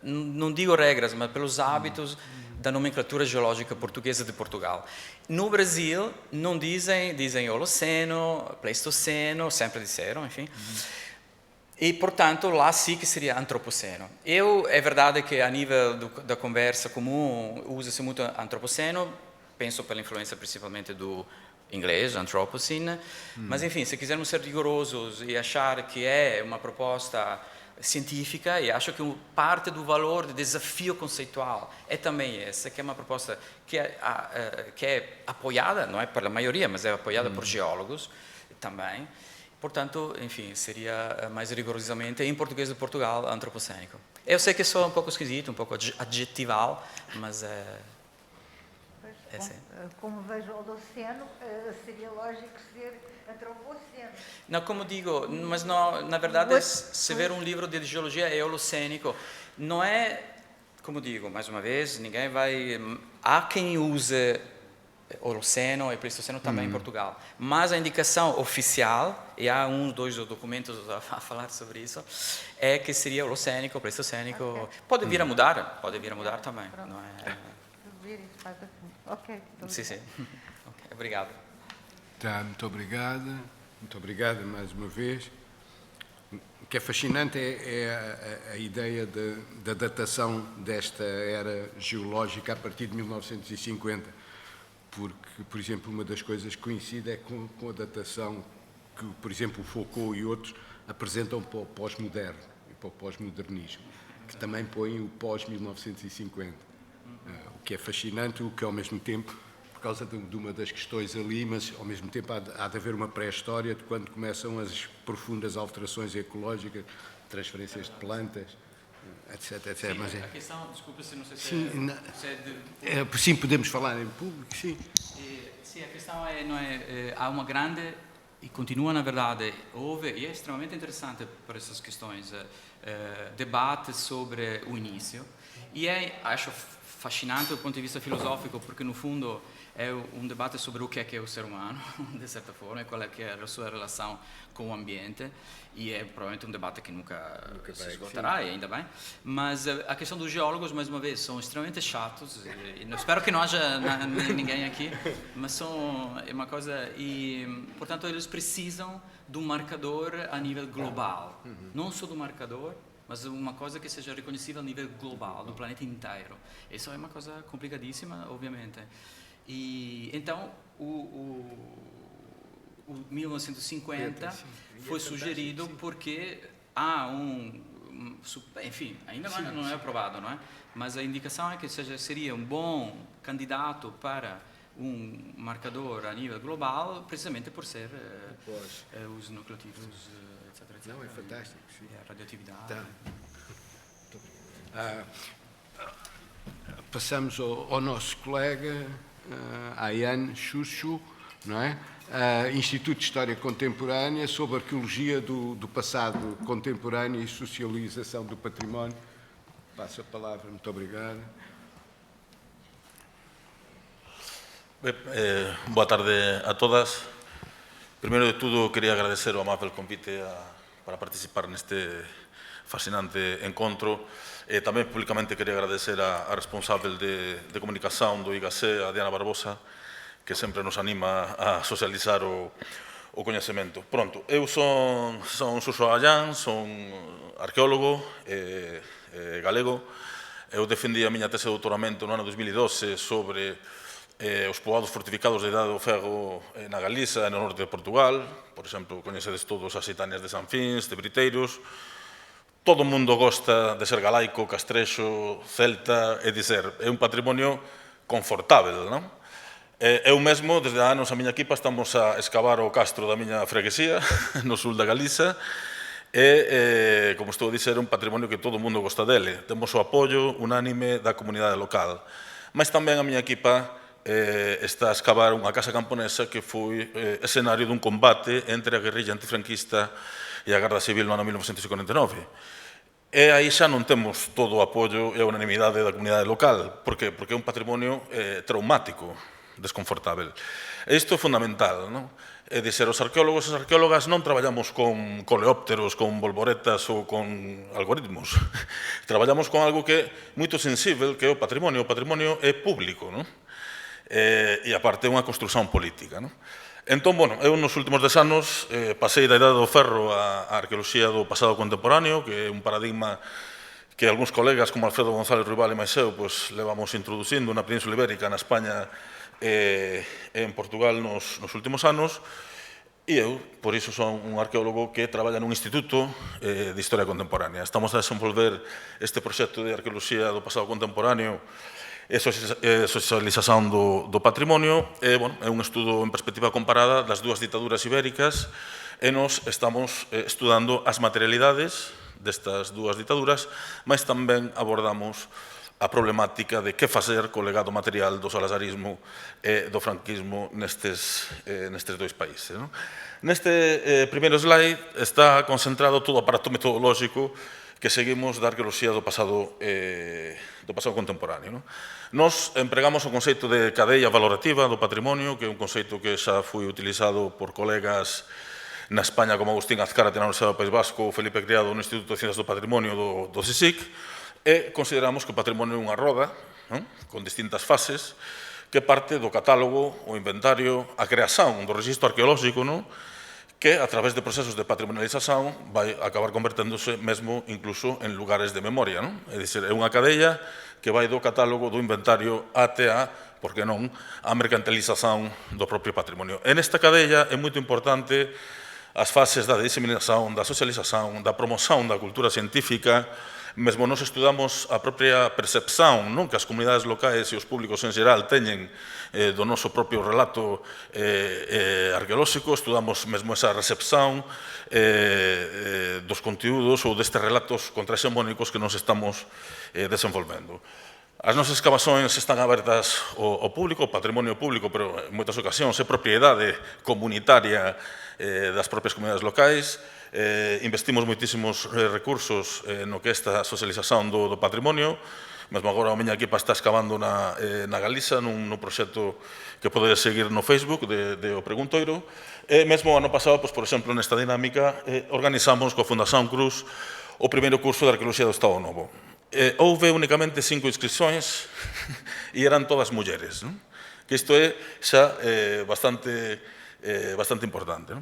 não digo regras, mas pelos hábitos da nomenclatura geológica portuguesa de Portugal. No Brasil, não dizem holoceno, pleistoceno, sempre disseram, enfim. E, portanto, lá sim que seria antropoceno. É verdade que a nível da conversa comum usa-se muito antropoceno, penso pela influência principalmente do inglês, anthropocene, mas, enfim, se quisermos ser rigorosos e achar que é uma proposta científica, e acho que parte do valor do desafio conceitual é também essa, que é uma proposta que é apoiada, não é pela maioria, mas é apoiada por geólogos também. Portanto, enfim, seria mais rigorosamente, em português de Portugal, antropocênico. Eu sei que sou um pouco esquisito, um pouco adjetival, mas é assim. Como vejo o Holoceno, seria lógico ser antropoceno. Não, como digo, mas não, na verdade, se ver um livro de geologia é holocênico, não é, como digo, mais uma vez, ninguém vai... Há quem use Holoceno e Pleistoceno também em Portugal. Mas a indicação oficial, e há dois documentos a falar sobre isso, é que seria Holocênico, Pleistocênico. Okay. Pode vir a mudar também. Não é... Ok. Sim. Okay, obrigado. Tá, muito obrigada mais uma vez. O que é fascinante é a ideia da datação desta era geológica a partir de 1950. Porque, por exemplo, uma das coisas que coincide é com a datação que, por exemplo, o Foucault e outros apresentam para o pós-moderno e para o pós-modernismo, que também põem o pós-1950. O que é fascinante, o que ao mesmo tempo, por causa de uma das questões ali, mas ao mesmo tempo há de haver uma pré-história de quando começam as profundas alterações ecológicas, transferências de plantas, etc. Sim, mas a questão, desculpa se não sei se sim, podemos falar em público, sim. Sim, a questão há uma grande, e continua na verdade, e é extremamente interessante para essas questões, debate sobre o início, e acho fascinante do ponto de vista filosófico, porque no fundo é um debate sobre o que é o ser humano, de certa forma, e qual é que é a sua relação com o ambiente, e é provavelmente um debate que nunca se esgotará, e ainda bem. Mas a questão dos geólogos, mais uma vez, são extremamente chatos, e espero que não haja ninguém aqui, mas é uma coisa, e portanto eles precisam de um marcador a nível global, não só do marcador, mas uma coisa que seja reconhecível a nível global, do planeta inteiro. Isso é uma coisa complicadíssima, obviamente. E então o 1950 foi sugerido porque há enfim, ainda não é aprovado, não é? Mas a indicação é que seria um bom candidato para um marcador a nível global, precisamente por ser os nucleotídeos, etc. Não, é fantástico, sim. A radioatividade. Tá. Passamos ao nosso colega, Ayaan Churchu, não é? Instituto de História Contemporânea, sobre arqueologia do passado contemporâneo e socialização do património. Passo a palavra, muito obrigado. Boa tarde a todas. Primeiro de tudo, queria agradecer ao amável convite para participar neste fascinante encontro. Tamén públicamente queria agradecer a responsável de comunicación do IGAC, a Diana Barbosa, que sempre nos anima a socializar o coñecemento. Pronto, eu son Xurxo Ayaan, son arqueólogo galego. Eu defendí a miña tese de doutoramento no ano 2012 sobre os poboados fortificados de Idade do Ferro na Galiza e no norte de Portugal. Por exemplo, coñecedes todos as Sitanias de Sanfins, de Briteiros. todo o mundo gosta de ser galaico, castrexo, celta, é dizer, é un patrimonio confortável, non? Eu mesmo, desde há anos, a miña equipa estamos a escavar o castro da miña freguesía, no sul da Galiza, e, como estou a dizer, é un patrimonio que todo o mundo gosta dele. Temos o apoio unánime da comunidade local. Mas tamén a miña equipa está a escavar unha casa camponesa que foi escenario dun combate entre a guerrilla antifranquista e a Garda Civil no ano 1949. E aí xa non temos todo o apoio e a unanimidade da comunidade local. Por qué? Porque é un patrimonio traumático, desconfortável. E isto é fundamental, non? É dizer, os arqueólogos e as arqueólogas non traballamos con coleópteros, con bolboretas ou con algoritmos. Traballamos con algo que é moito sensível, que é o patrimonio. O patrimonio é público, non? E aparte é unha construción política, non? Entón, bueno, eu nos últimos 10 anos pasei da idade do ferro á arqueoloxía do pasado contemporáneo, que é un paradigma que algúns colegas como Alfredo González Ruibal e máis eu levamos introducindo na Península Ibérica, na España e en Portugal nos últimos anos, e eu, por iso, son un arqueólogo que traballa nun instituto de historia contemporánea. Estamos a desenvolver este proxecto de arqueoloxía do pasado contemporáneo e socialización do patrimonio. É un estudo en perspectiva comparada das dúas ditaduras ibéricas e nos estamos estudando as materialidades destas dúas ditaduras, mas tamén abordamos a problemática de que facer co legado material do salazarismo e do franquismo nestes dois países. Neste primeiro slide está concentrado todo o aparato metodolóxico que seguimos da arqueoloxía do pasado contemporáneo. Nos empregamos o conceito de cadeia valorativa do patrimonio, que é un conceito que xa foi utilizado por colegas na España como Agustín Azcárate na Universidade do País Vasco, Felipe Criado no Instituto de Ciencias do Patrimonio do CSIC, e consideramos que o patrimonio é unha roda con distintas fases que parte do catálogo, o inventario, a creación do registro arqueolóxico, que a través de procesos de patrimonialización vai acabar converténdose mesmo incluso en lugares de memoria. É dicir, é unha cadeia que vai do catálogo, do inventario, até a, por que non, a mercantilización do propio patrimonio. En esta cadeia é moito importante as fases da diseminación, da socialización, da promoción da cultura científica. Mesmo nos estudamos a propia percepción que as comunidades locais e os públicos en xeral teñen do noso propio relato arqueolóxico, estudamos mesmo esa recepción dos conteúdos ou destes relatos contrahexemónicos que nos estamos desenvolvendo. As nosas excavações están abertas ao público, ao patrimonio público, pero en moitas ocasións é propiedade comunitaria das propias comunidades locais. Investimos moitísimos recursos no que é esta socialización do patrimonio. Mesmo agora a miña equipa está excavando na Galiza nun proxecto que podedes seguir no Facebook de O Preguntoiro. E mesmo o ano pasado, por exemplo, nesta dinámica, organizamos coa Fundación Cruz o primeiro curso de Arqueoloxía do Estado Novo. Houve únicamente 5 inscripcións e eran todas mulleres, que isto é xa bastante importante.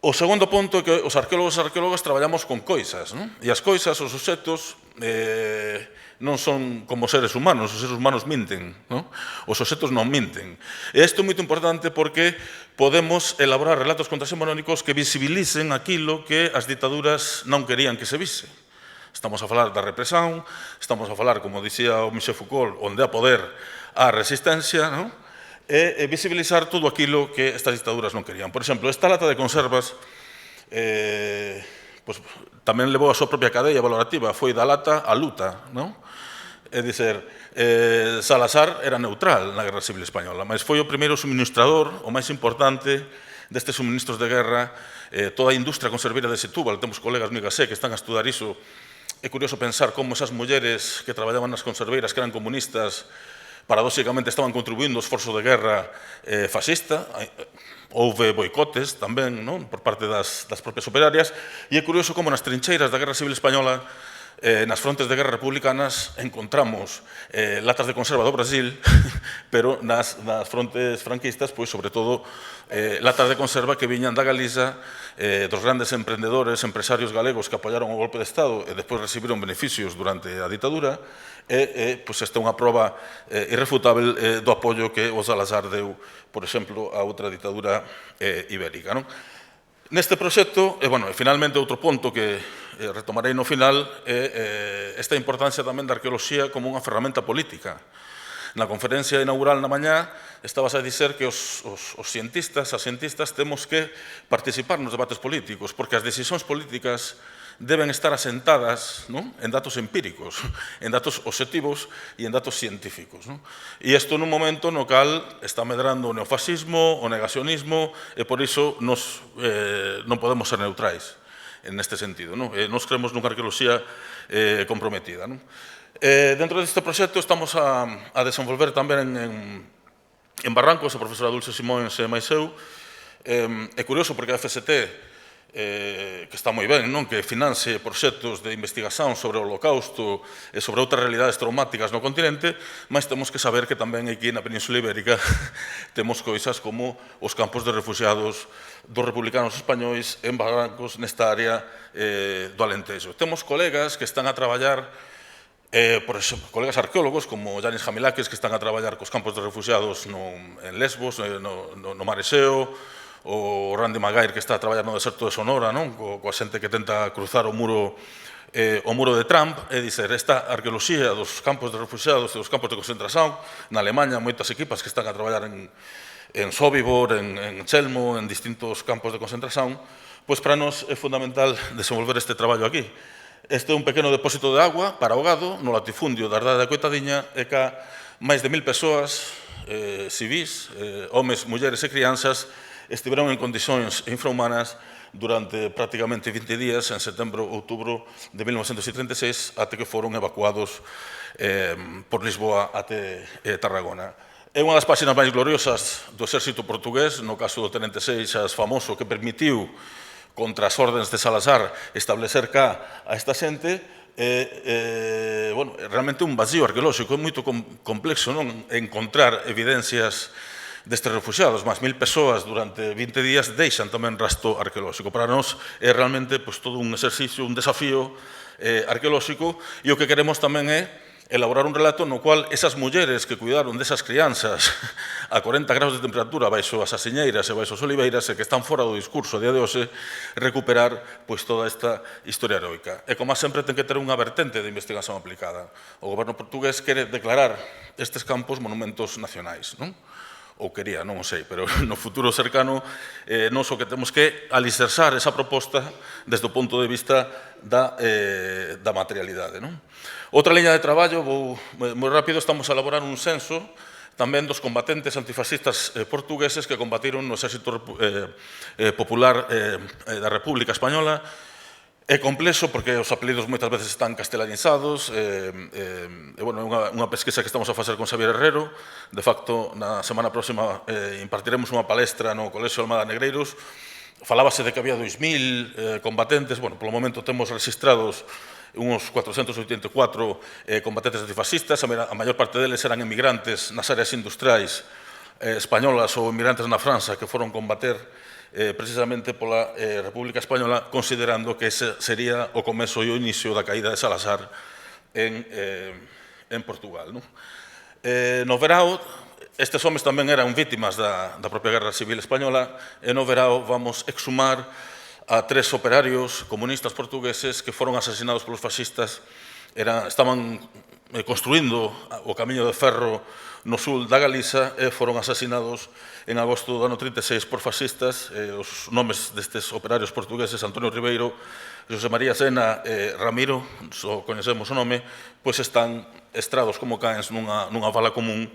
O segundo ponto é que os arqueólogos e arqueólogas traballamos con coisas, e as coisas, os obxectos, non son como seres humanos, os seres humanos minten, os obxectos non minten. E isto é moito importante porque podemos elaborar relatos contrahexemónicos que visibilicen aquilo que as ditaduras non querían que se vise. Estamos a falar da represión, estamos a falar, como dicía o Michel Foucault, onde há poder há resistencia, e visibilizar todo aquilo que estas dictaduras non querían. Por exemplo, esta lata de conservas tamén levou a súa propia cadeia valorativa, foi da lata á luta. É dizer, Salazar era neutral na Guerra Civil Española, mas foi o primeiro suministrador, o máis importante destes suministros de guerra, toda a industria conserveira de Setúbal. Temos colegas no IGASE que están a estudar iso. É curioso pensar como esas mulleres que traballaban nas conserveiras, que eran comunistas, paradóxicamente estaban contribuindo ao esforzo de guerra fascista. Houve boicotes tamén por parte das propias operarias, e é curioso como nas trincheiras da Guerra Civil Española, nas frontes de guerra republicanas, encontramos latas de conserva do Brasil, pero nas frontes franquistas, sobre todo, latas de conserva que viñan da Galiza, dos grandes emprendedores, empresarios galegos que apoiaron o golpe de Estado e despois recibiron beneficios durante a ditadura. Esta é unha proba irrefutável do apoio que o Salazar deu, por exemplo, a outra ditadura ibérica. Neste proxecto, e finalmente outro ponto que retomarei no final, é esta importancia tamén da arqueoloxía como unha ferramenta política. Na conferencia inaugural na mañá estabas a dizer que os cientistas, as cientistas, temos que participar nos debates políticos, porque as decisións políticas deben estar asentadas en datos empíricos, en datos objetivos e en datos científicos. E isto nun momento no cal está medrando o neofascismo, o negacionismo, e por iso non podemos ser neutrais neste sentido. Nos creemos nunha arqueoloxía comprometida. Dentro deste proxecto estamos a desenvolver tamén en Barrancos, a profesora Dulce Simóns e máis eu. É curioso porque a FST, que está moi ben, que finance proxectos de investigación sobre o Holocausto e sobre outras realidades traumáticas no continente, mas temos que saber que tamén aquí na Península Ibérica temos coisas como os campos de refugiados dos republicanos españois en Barrancos, nesta área do Alentejo. Temos colegas que están a traballar, por exemplo, colegas arqueólogos como Yanis Jamilakis, que están a traballar cos campos de refugiados en Lesbos, no Mar Exeo, o Randy Maguire, que está a traballar no deserto de Sonora, coa xente que tenta cruzar o muro de Trump, e dizer, esta arqueoloxía dos campos de refugiados e dos campos de concentración, na Alemanha, moitas equipas que están a traballar en Sobibor, en Chelmo, en distintos campos de concentración, pois para nós é fundamental desenvolver este traballo aquí. Este é un pequeno depósito de agua para o gado, no latifundio da Ardade da Coitadiña, e ca máis de 1000 persoas civis, homes, mulleres e crianzas, estiveron en condicións infrahumanas durante prácticamente 20 días, en setembro, outubro de 1936, até que foron evacuados por Lisboa até Tarragona. É unha das páxinas máis gloriosas do exército portugués, no caso do Tenente Seixas famoso, que permitiu, contra as ordenes de Salazar, establecer cá a esta xente. Realmente un vacío arqueolóxico, é moito complexo encontrar evidencias destes refugiados, máis 1000 persoas durante 20 días deixan tamén rastro arqueolóxico. Para nós é realmente todo un exercicio, un desafío arqueolóxico, e o que queremos tamén é elaborar un relato no cual esas mulleres que cuidaron desas crianzas a 40 graus de temperatura baixo as asiñeiras e baixo as oliveiras e que están fora do discurso a día de hoxe, recuperar toda esta historia heroica. E como sempre ten que ter unha vertente de investigación aplicada. O goberno portugués quere declarar estes campos monumentos nacionais, non? Ou quería, non o sei, pero no futuro cercano nos o que temos que alicerçar esa proposta desde o punto de vista da materialidade. Outra liña de traballo, vou moi rápido, estamos a elaborar un censo tamén dos combatentes antifascistas portugueses que combatiron no exército popular da República Española. É complexo porque os apelidos moitas veces están castelanizados. É unha pesquisa que estamos a facer con Xavier Herrero. De facto, na semana próxima impartiremos unha palestra no Colexio Almada Negreiros. Falábase de que había 2000 combatentes. Polo momento temos registrados uns 484 combatentes antifascistas. A maior parte deles eran emigrantes nas áreas industriais españolas ou emigrantes na França que foron combater precisamente pola República Española, considerando que ese sería o comezo e o inicio da caída de Salazar en Portugal. No verao, estes homes tamén eran vítimas da propia Guerra Civil Española, e no verao vamos exhumar a 3 operarios comunistas portugueses que foron asasinados polos fascistas. Estaban construindo o camiño de ferro no sul da Galiza e foron asasinados en agosto do ano 36 por fascistas. Os nomes destes operarios portugueses, Antonio Ribeiro, José María Sena e Ramiro, só coñecemos o nome, pois están estrados como caens nunha vala común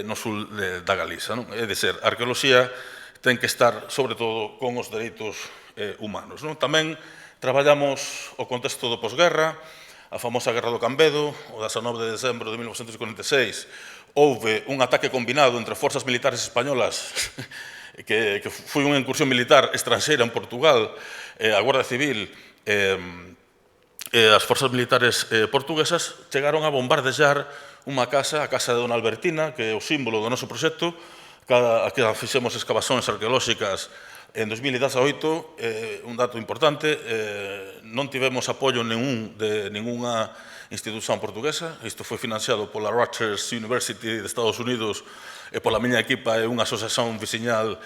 no sul da Galiza. É dizer, a arqueoloxía ten que estar, sobre todo, con os dereitos humanos. Tamén traballamos o contexto do posguerra, a famosa Guerra do Cambedo, o 19 de decembro de 1946, houve un ataque combinado entre forzas militares españolas, que foi unha incursión militar estranxeira en Portugal, a Guardia Civil e as forzas militares portuguesas chegaron a bombardear unha casa, a casa de Dona Albertina, que é o símbolo do noso proxecto. Aquí fixemos excavacións arqueolóxicas en 2018, un dato importante, non tivemos apoio ningún de ninguna institución portuguesa. Isto foi financiado pola Rutgers University de Estados Unidos e pola miña equipa e unha asociación veciñal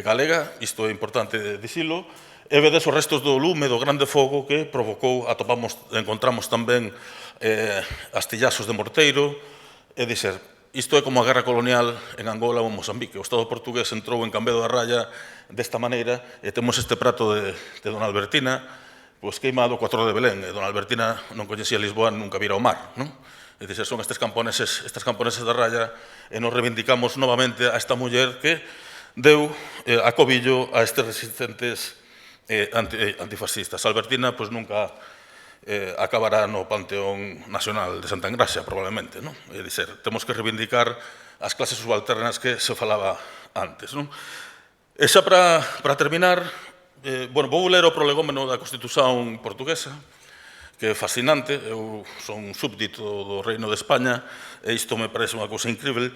galega. Isto é importante dicilo. E vedes os restos do lume, do grande fogo que provocou, encontramos tamén astillazos de morteiro. É dizer, isto é como a guerra colonial en Angola ou en Mozambique. O Estado portugués entrou en Cambedo da Raya desta maneira e temos este prato de Dona Albertina pois queimado coa Torre de Belén. E Dona Albertina non coñecía Lisboa, nunca vira o mar, non? É dizer, son estes camponeses da Raya e nos reivindicamos novamente a esta muller que deu acobillo a estes resistentes antifascistas. Albertina pois nunca acabará no Panteón Nacional de Santa Engraxa, probablemente, non? É dizer, temos que reivindicar as clases subalternas que se falaba antes, non? E xa para terminar, vou ler o prolegómeno da Constitución portuguesa, que é fascinante. Eu son súbdito do Reino de España e isto me parece unha cousa incrível.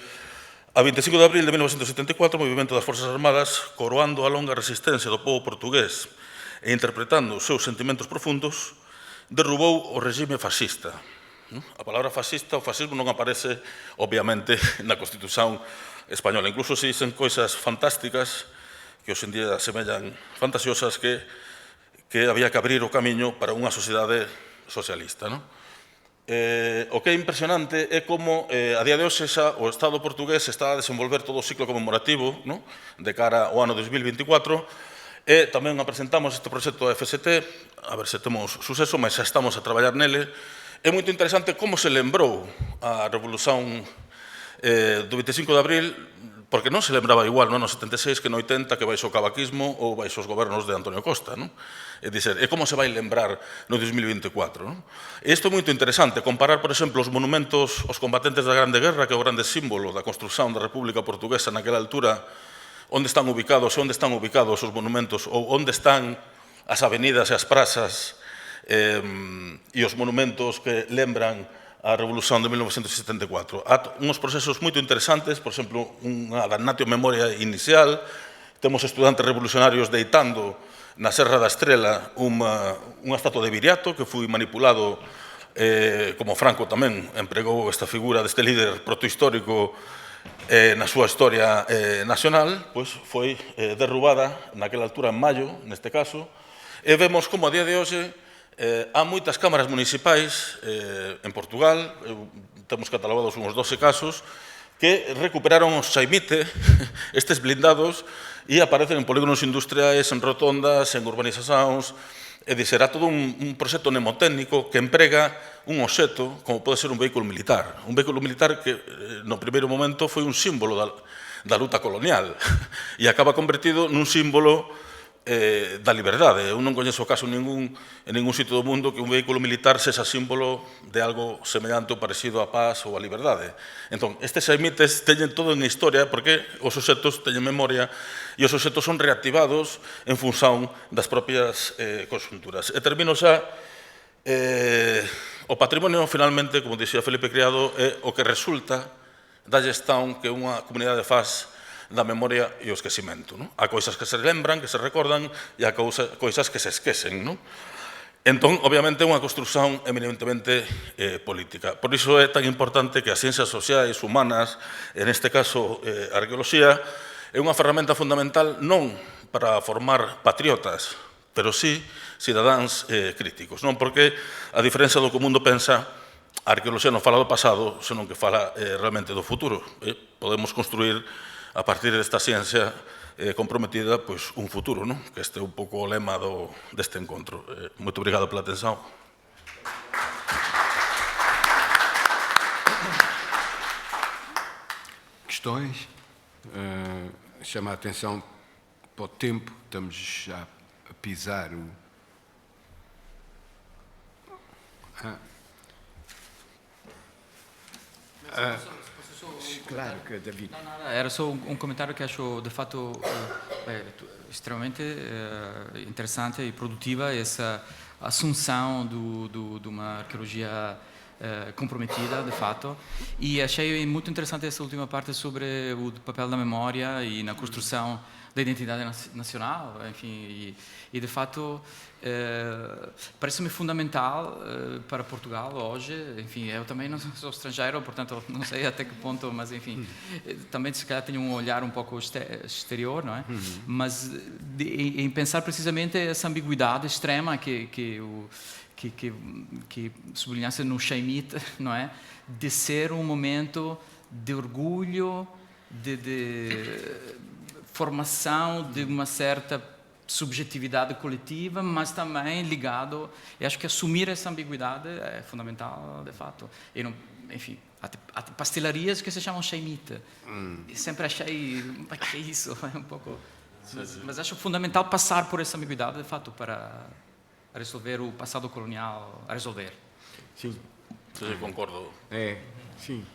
A 25 de abril de 1974, o movimento das Forzas Armadas, coroando a longa resistencia do povo portugués e interpretando os seus sentimentos profundos, derrubou o regime fascista. A palabra fascista, o fascismo non aparece, obviamente, na Constitución española. Incluso se dicen cousas fantásticas que hoxe en día semellan fantasiosas que había que abrir o camiño para unha sociedade socialista. O que é impresionante é como a día de hoxe xa o Estado portugués está a desenvolver todo o ciclo conmemorativo de cara ao ano 2024 e tamén presentamos este proxecto da FST, a ver se temos suceso, mas xa estamos a traballar nele. É moito interesante como se lembrou a Revolución do 25 de abril, porque non se lembraba igual no ano 76 que no 80, que baixo o cavaquismo ou baixo os gobernos de Antonio Costa. É dizer, é como se vai lembrar no 2024. E isto é moito interesante, comparar, por exemplo, os monumentos aos combatentes da Grande Guerra, que é o grande símbolo da construción da República Portuguesa naquela altura, onde están ubicados os monumentos, ou onde están as avenidas e as prazas e os monumentos que lembran a Revolución de 1974. Há uns procesos moito interesantes, por exemplo, unha damnatio memoria inicial. Temos estudantes revolucionarios deitando na Serra da Estrela unha estatua de Viriato que foi manipulado, como Franco tamén empregou esta figura deste líder protohistórico na súa historia nacional, pois foi derrubada naquela altura en maio, neste caso, e vemos como a día de hoxe há moitas cámaras municipais en Portugal, temos catalogados uns 12 casos, que recuperaron os Chaimite, estes blindados, e aparecen en polígonos industriais, en rotondas, en urbanizacións. É dizer, há todo un proxecto mnemotécnico que emprega un obxecto como pode ser un vehículo militar. Un vehículo militar que no primeiro momento foi un símbolo da luta colonial e acaba convertido nun símbolo da liberdade. Eu non coñezo caso en ningún sitio do mundo que un vehículo militar sexa símbolo de algo semellante ou parecido á paz ou á liberdade. Entón, estes xaimites teñen todo en historia porque os obxectos teñen memoria e os obxectos son reactivados en función das propias conxunturas. E termino xa. O patrimonio, finalmente, como dixía Felipe Criado, é o que resulta da gestão que unha comunidade faz da memoria e o esquecimento. Há cousas que se lembran, que se recordan, e há cousas que se esquecen. Entón, obviamente, é unha construción eminentemente política. Por iso é tan importante que as ciencias sociais, humanas, en este caso a arqueoloxía, é unha ferramenta fundamental non para formar patriotas, pero sí cidadáns críticos. Non porque, a diferencia do que o mundo pensa, a arqueoloxía non fala do pasado, senón que fala realmente do futuro. Podemos construir a partir desta ciencia comprometida, pois, un futuro, non? Que este é un pouco o lema deste encontro. Moito obrigado pela atención. Questões? Chama a atenção para o tempo, estamos já a pisar o... Claro que David. Era só um comentário que acho de fato extremamente interessante e produtiva essa assunção de uma arqueologia comprometida, de fato, e achei muito interessante essa última parte sobre o papel da memória e na construção da identidade nacional, enfim, e de facto parece-me fundamental para Portugal hoje, enfim, eu também não sou estrangeiro, portanto não sei até que ponto, mas enfim, também se calhar tenho um olhar um pouco exterior, não é? Mas em pensar precisamente essa ambiguidade extrema que sublinhasse no Sheimit, não é? De ser um momento de orgulho, de formação de uma certa subjetividade coletiva, mas também ligado, eu acho que assumir essa ambiguidade é fundamental, de fato. E não, enfim, há pastelarias que se chamam Sheimit. Sempre achei, que é isso? É um pouco... Mas acho fundamental passar por essa ambiguidade, de fato, para resolver o passado colonial, a resolver. Sim. Sim, concordo. Sim.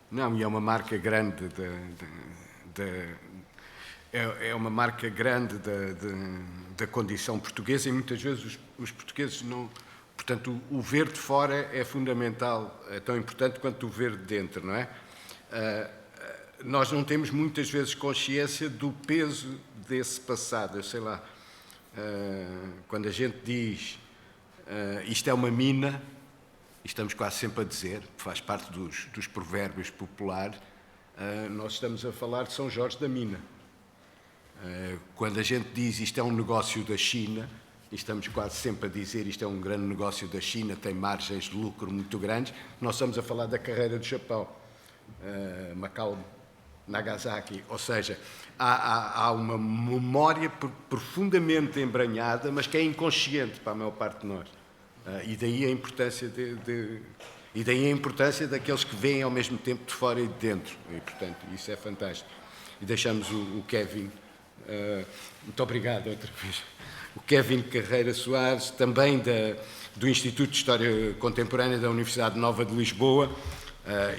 Não, e é uma marca grande é uma marca grande da condição portuguesa e muitas vezes os portugueses não... Portanto, o ver de fora é fundamental, é tão importante quanto o ver de dentro, não é? Nós não temos muitas vezes consciência do peso desse passado. Eu sei lá, quando a gente diz isto é uma mina, e estamos quase sempre a dizer, faz parte dos provérbios populares, nós estamos a falar de São Jorge da Mina. Quando a gente diz isto é um negócio da China, e estamos quase sempre a dizer isto é um grande negócio da China, tem margens de lucro muito grandes, nós estamos a falar da carreira do Japão, Macau, Nagasaki, ou seja, há uma memória profundamente embranhada, mas que é inconsciente para a maior parte de nós. E daí a importância e daí a importância daqueles que veem ao mesmo tempo de fora e de dentro. E, portanto, isso é fantástico. E deixamos o Kevin, muito obrigado outra vez, o Kevin Carreira Soares, também do Instituto de História Contemporânea da Universidade Nova de Lisboa,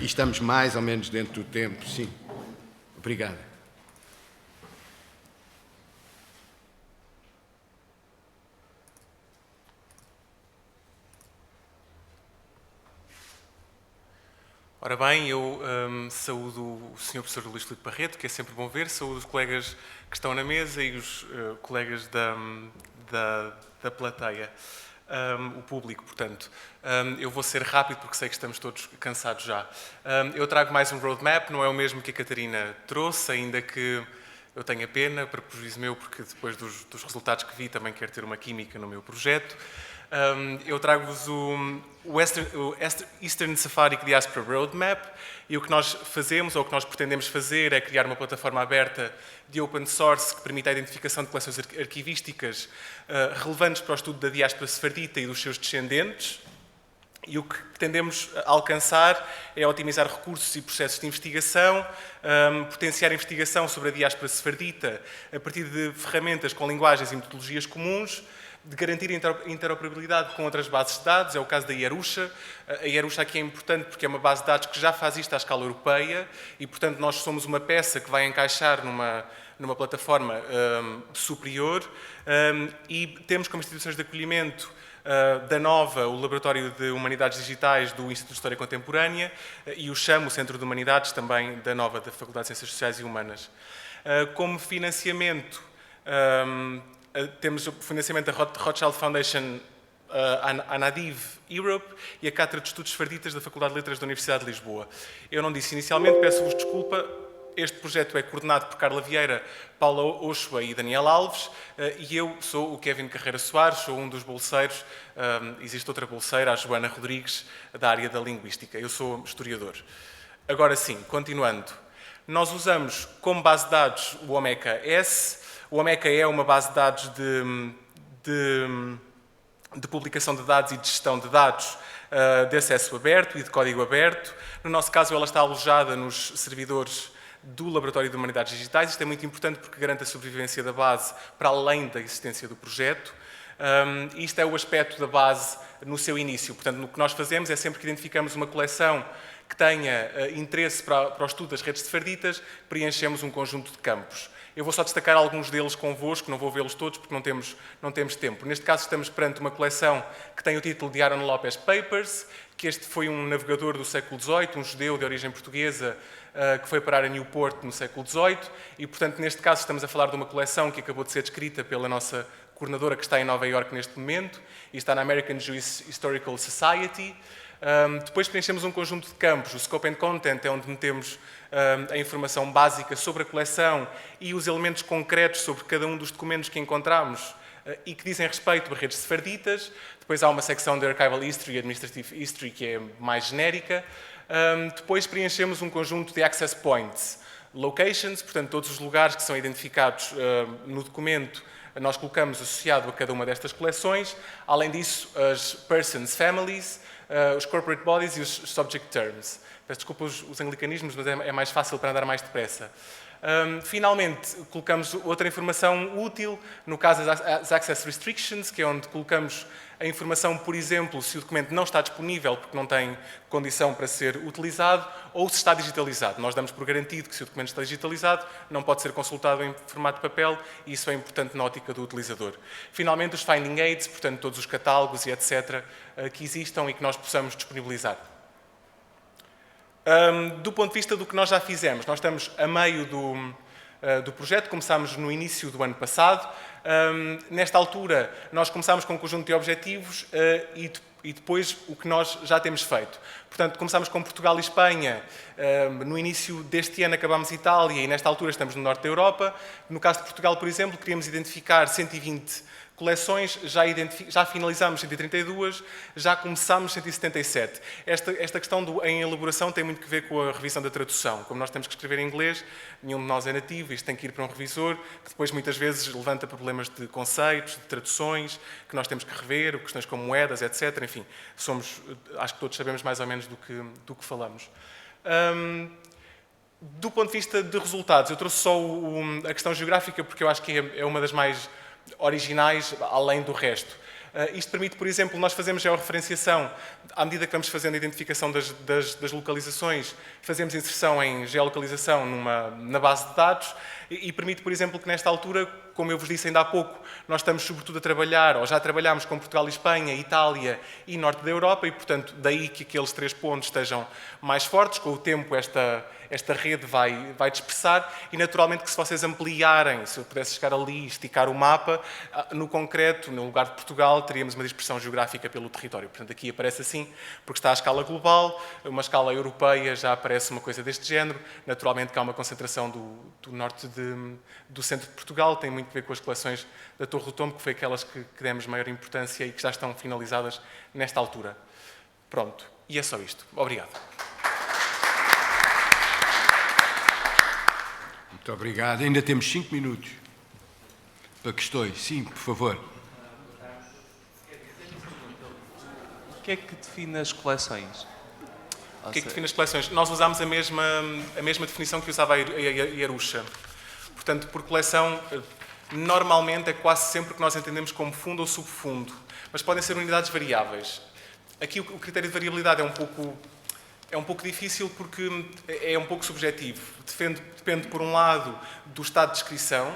e estamos mais ou menos dentro do tempo, sim. Obrigado. Ora bem, eu saúdo o Sr. Professor Luís Filipe Barreto, que é sempre bom ver, saúdo os colegas que estão na mesa e os colegas da plateia, o público, portanto. Eu vou ser rápido porque sei que estamos todos cansados já. Eu trago mais um roadmap, não é o mesmo que a Catarina trouxe, ainda que eu tenha pena, para prejuízo meu, porque depois dos resultados que vi também quero ter uma química no meu projeto. Eu trago-vos o Eastern Sephardic Diaspora Roadmap, e o que nós fazemos, ou o que nós pretendemos fazer, é criar uma plataforma aberta de open source que permita a identificação de coleções arquivísticas relevantes para o estudo da diáspora sefardita e dos seus descendentes. E o que pretendemos alcançar é otimizar recursos e processos de investigação, potenciar a investigação sobre a diáspora sefardita a partir de ferramentas com linguagens e metodologias comuns, de garantir a interoperabilidade com outras bases de dados, é o caso da Yarusha. A Yarusha aqui é importante porque é uma base de dados que já faz isto à escala europeia e, portanto, nós somos uma peça que vai encaixar numa plataforma superior, e temos como instituições de acolhimento da Nova, o Laboratório de Humanidades Digitais do Instituto de História Contemporânea, e o CHAM, o Centro de Humanidades, também da Nova, da Faculdade de Ciências Sociais e Humanas. Como financiamento, temos o financiamento da Rothschild Foundation, a Nadiv Europe e a Cátedra de Estudos Sefarditas da Faculdade de Letras da Universidade de Lisboa. Eu não disse inicialmente, peço-vos desculpa, este projeto é coordenado por Carla Vieira, Paula Ochoa e Daniel Alves, e eu sou o Kevin Carreira Soares, sou um dos bolseiros. Existe outra bolseira, a Joana Rodrigues, da área da Linguística. Eu sou historiador. Agora sim, continuando. Nós usamos como base de dados o Omeka-S. O Omeka é uma base de dados de publicação de dados e de gestão de dados de acesso aberto e de código aberto. No nosso caso, ela está alojada nos servidores do Laboratório de Humanidades Digitais. Isto é muito importante porque garante a sobrevivência da base para além da existência do projeto. Isto é o aspecto da base no seu início. Portanto, o que nós fazemos é sempre que identificamos uma coleção que tenha interesse para o estudo das redes sefarditas, preenchemos um conjunto de campos. Eu vou só destacar alguns deles convosco, não vou vê-los todos porque não temos tempo. Neste caso estamos perante uma coleção que tem o título de Aaron Lopez Papers, que este foi um navegador do século XVIII, um judeu de origem portuguesa, que foi parar a Newport no século XVIII, e, portanto, neste caso estamos a falar de uma coleção que acabou de ser descrita pela nossa coordenadora, que está em Nova Iorque neste momento, e está na American Jewish Historical Society. Depois preenchemos um conjunto de campos. O Scope and Content é onde metemos a informação básica sobre a coleção e os elementos concretos sobre cada um dos documentos que encontramos e que dizem respeito a redes sefarditas. Depois há uma secção de Archival History e Administrative History que é mais genérica. Depois preenchemos um conjunto de Access Points, Locations, portanto todos os lugares que são identificados no documento nós colocamos associado a cada uma destas coleções. Além disso, as Persons, Families, os Corporate Bodies e os Subject Terms. Peço desculpa os anglicanismos, mas é mais fácil para andar mais depressa. Finalmente, colocamos outra informação útil, no caso as Access Restrictions, que é onde colocamos a informação, por exemplo, se o documento não está disponível porque não tem condição para ser utilizado, ou se está digitalizado. Nós damos por garantido que se o documento está digitalizado, não pode ser consultado em formato de papel, e isso é importante na ótica do utilizador. Finalmente, os Finding Aids, portanto, todos os catálogos e etc. Que existam e que nós possamos disponibilizar. Do ponto de vista do que nós já fizemos, nós estamos a meio do projeto, começámos no início do ano passado. Nesta altura, nós começámos com um conjunto de objetivos e depois o que nós já temos feito. Portanto, começámos com Portugal e Espanha, no início deste ano acabámos Itália e nesta altura estamos no norte da Europa. No caso de Portugal, por exemplo, queríamos identificar 120 coleções, já finalizámos 132, já começámos 177. Esta questão em elaboração tem muito que ver com a revisão da tradução. Como nós temos que escrever em inglês, nenhum de nós é nativo, isto tem que ir para um revisor, que depois muitas vezes levanta problemas de conceitos, de traduções, que nós temos que rever, questões como moedas, etc. Enfim, acho que todos sabemos mais ou menos do que falamos. Do ponto de vista de resultados, eu trouxe só a questão geográfica, porque eu acho que é uma das mais originais, além do resto. Isto permite, por exemplo, nós fazemos georreferenciação, à medida que vamos fazendo a identificação das localizações, fazemos inserção em geolocalização na base de dados e permite, por exemplo, que nesta altura, como eu vos disse ainda há pouco, nós estamos sobretudo a trabalhar, ou já trabalhamos com Portugal e Espanha, Itália e Norte da Europa e, portanto, daí que aqueles 3 pontos estejam mais fortes. Com o tempo, esta rede vai dispersar e, naturalmente, que se vocês ampliarem, se eu pudesse chegar ali e esticar o mapa, no concreto, no lugar de Portugal, teríamos uma dispersão geográfica pelo território. Portanto, aqui aparece assim, porque está à escala global, uma escala europeia já aparece uma coisa deste género. Naturalmente que há uma concentração do norte do centro de Portugal, tem muito a ver com as coleções da Torre do Tombo, que foi aquelas que demos maior importância e que já estão finalizadas nesta altura. Pronto, e é só isto. Obrigado. Muito obrigado. Ainda temos 5 minutos para questões. Sim, por favor. O que é que define as coleções? O que é que define as coleções? Nós usamos a mesma definição que usava a Iarusha. Portanto, por coleção, normalmente é quase sempre que nós entendemos como fundo ou subfundo, mas podem ser unidades variáveis. Aqui o critério de variabilidade é um pouco difícil porque é um pouco subjetivo. Depende, por um lado, do estado de descrição.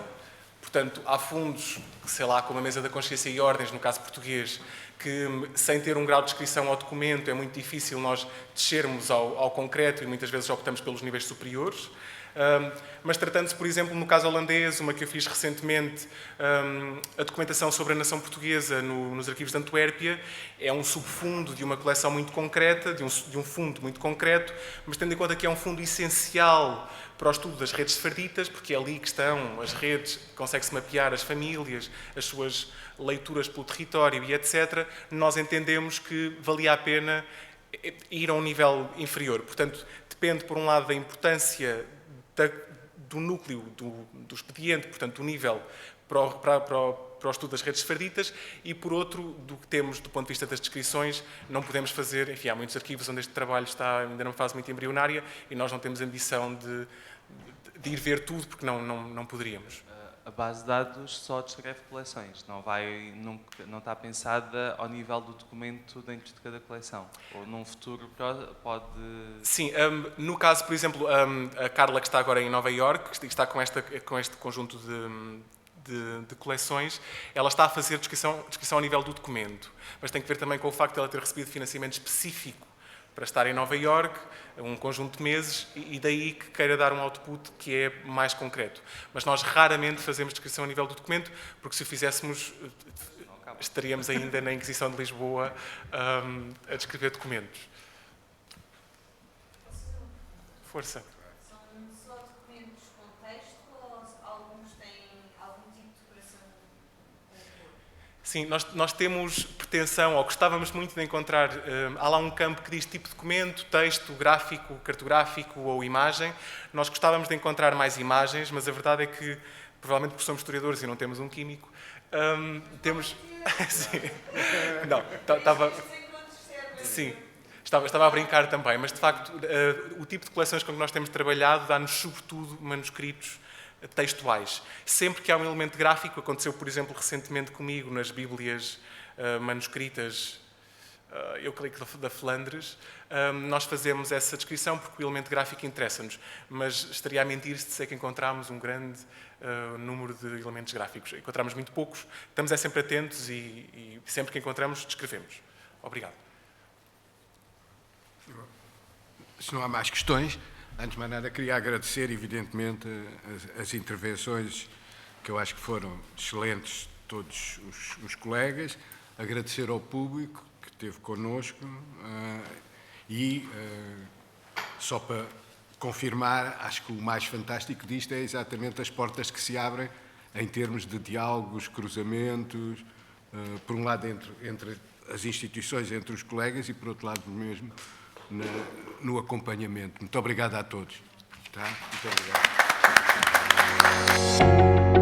Portanto, há fundos, sei lá, como a Mesa da Consciência e Ordens, no caso português, que sem ter um grau de descrição ao documento é muito difícil nós descermos ao concreto e muitas vezes optamos pelos níveis superiores. Mas tratando-se, por exemplo, no caso holandês, uma que eu fiz recentemente, a documentação sobre a nação portuguesa nos arquivos de Antuérpia, é um subfundo de uma coleção muito concreta, de um fundo muito concreto, mas tendo em conta que é um fundo essencial para o estudo das redes sefarditas, porque é ali que estão as redes, consegue-se mapear as famílias, as suas leituras pelo território e etc., nós entendemos que valia a pena ir a um nível inferior. Portanto, depende, por um lado, da importância do núcleo do expediente, portanto, do nível para o estudo das redes sefarditas e, por outro, do que temos do ponto de vista das descrições, não podemos fazer, enfim, há muitos arquivos onde este trabalho está ainda numa fase muito embrionária e nós não temos ambição de ir ver tudo, porque não poderíamos. A base de dados só descreve coleções, não está pensada ao nível do documento dentro de cada coleção. Ou num futuro pode... Sim, no caso, por exemplo, a Carla, que está agora em Nova Iorque, está com este conjunto de coleções, ela está a fazer descrição ao nível do documento, mas tem que ver também com o facto de ela ter recebido financiamento específico para estar em Nova Iorque, um conjunto de meses, e daí que queira dar um output que é mais concreto. Mas nós raramente fazemos descrição a nível do documento, porque se o fizéssemos, estaríamos ainda na Inquisição de Lisboa a descrever documentos. Força. São só documentos com texto ou alguns têm algum tipo de decoração? Sim, nós temos pretensão, ou gostávamos muito de encontrar, há lá um campo que diz tipo de documento, texto, gráfico, cartográfico ou imagem. Nós gostávamos de encontrar mais imagens, mas a verdade é que, provavelmente porque somos historiadores e não temos um químico, temos... Sim. Não, estava... Sim. Estava a brincar também, mas de facto o tipo de coleções com que nós temos trabalhado dá-nos sobretudo manuscritos textuais. Sempre que há um elemento gráfico, aconteceu por exemplo recentemente comigo nas Bíblias manuscritas, eu creio que da Flandres, nós fazemos essa descrição porque o elemento gráfico interessa-nos, mas estaria a mentir se disser que encontramos um grande número de elementos gráficos. Encontramos muito poucos, estamos sempre atentos e sempre que encontramos descrevemos. Obrigado. Se não há mais questões, antes de mais nada, queria agradecer, evidentemente, as intervenções que eu acho que foram excelentes de todos os colegas, agradecer ao público que esteve connosco e, só para confirmar, acho que o mais fantástico disto é exatamente as portas que se abrem em termos de diálogos, cruzamentos, por um lado entre as instituições, entre os colegas e, por outro lado, mesmo no acompanhamento. Muito obrigado a todos. Tá? Muito obrigado.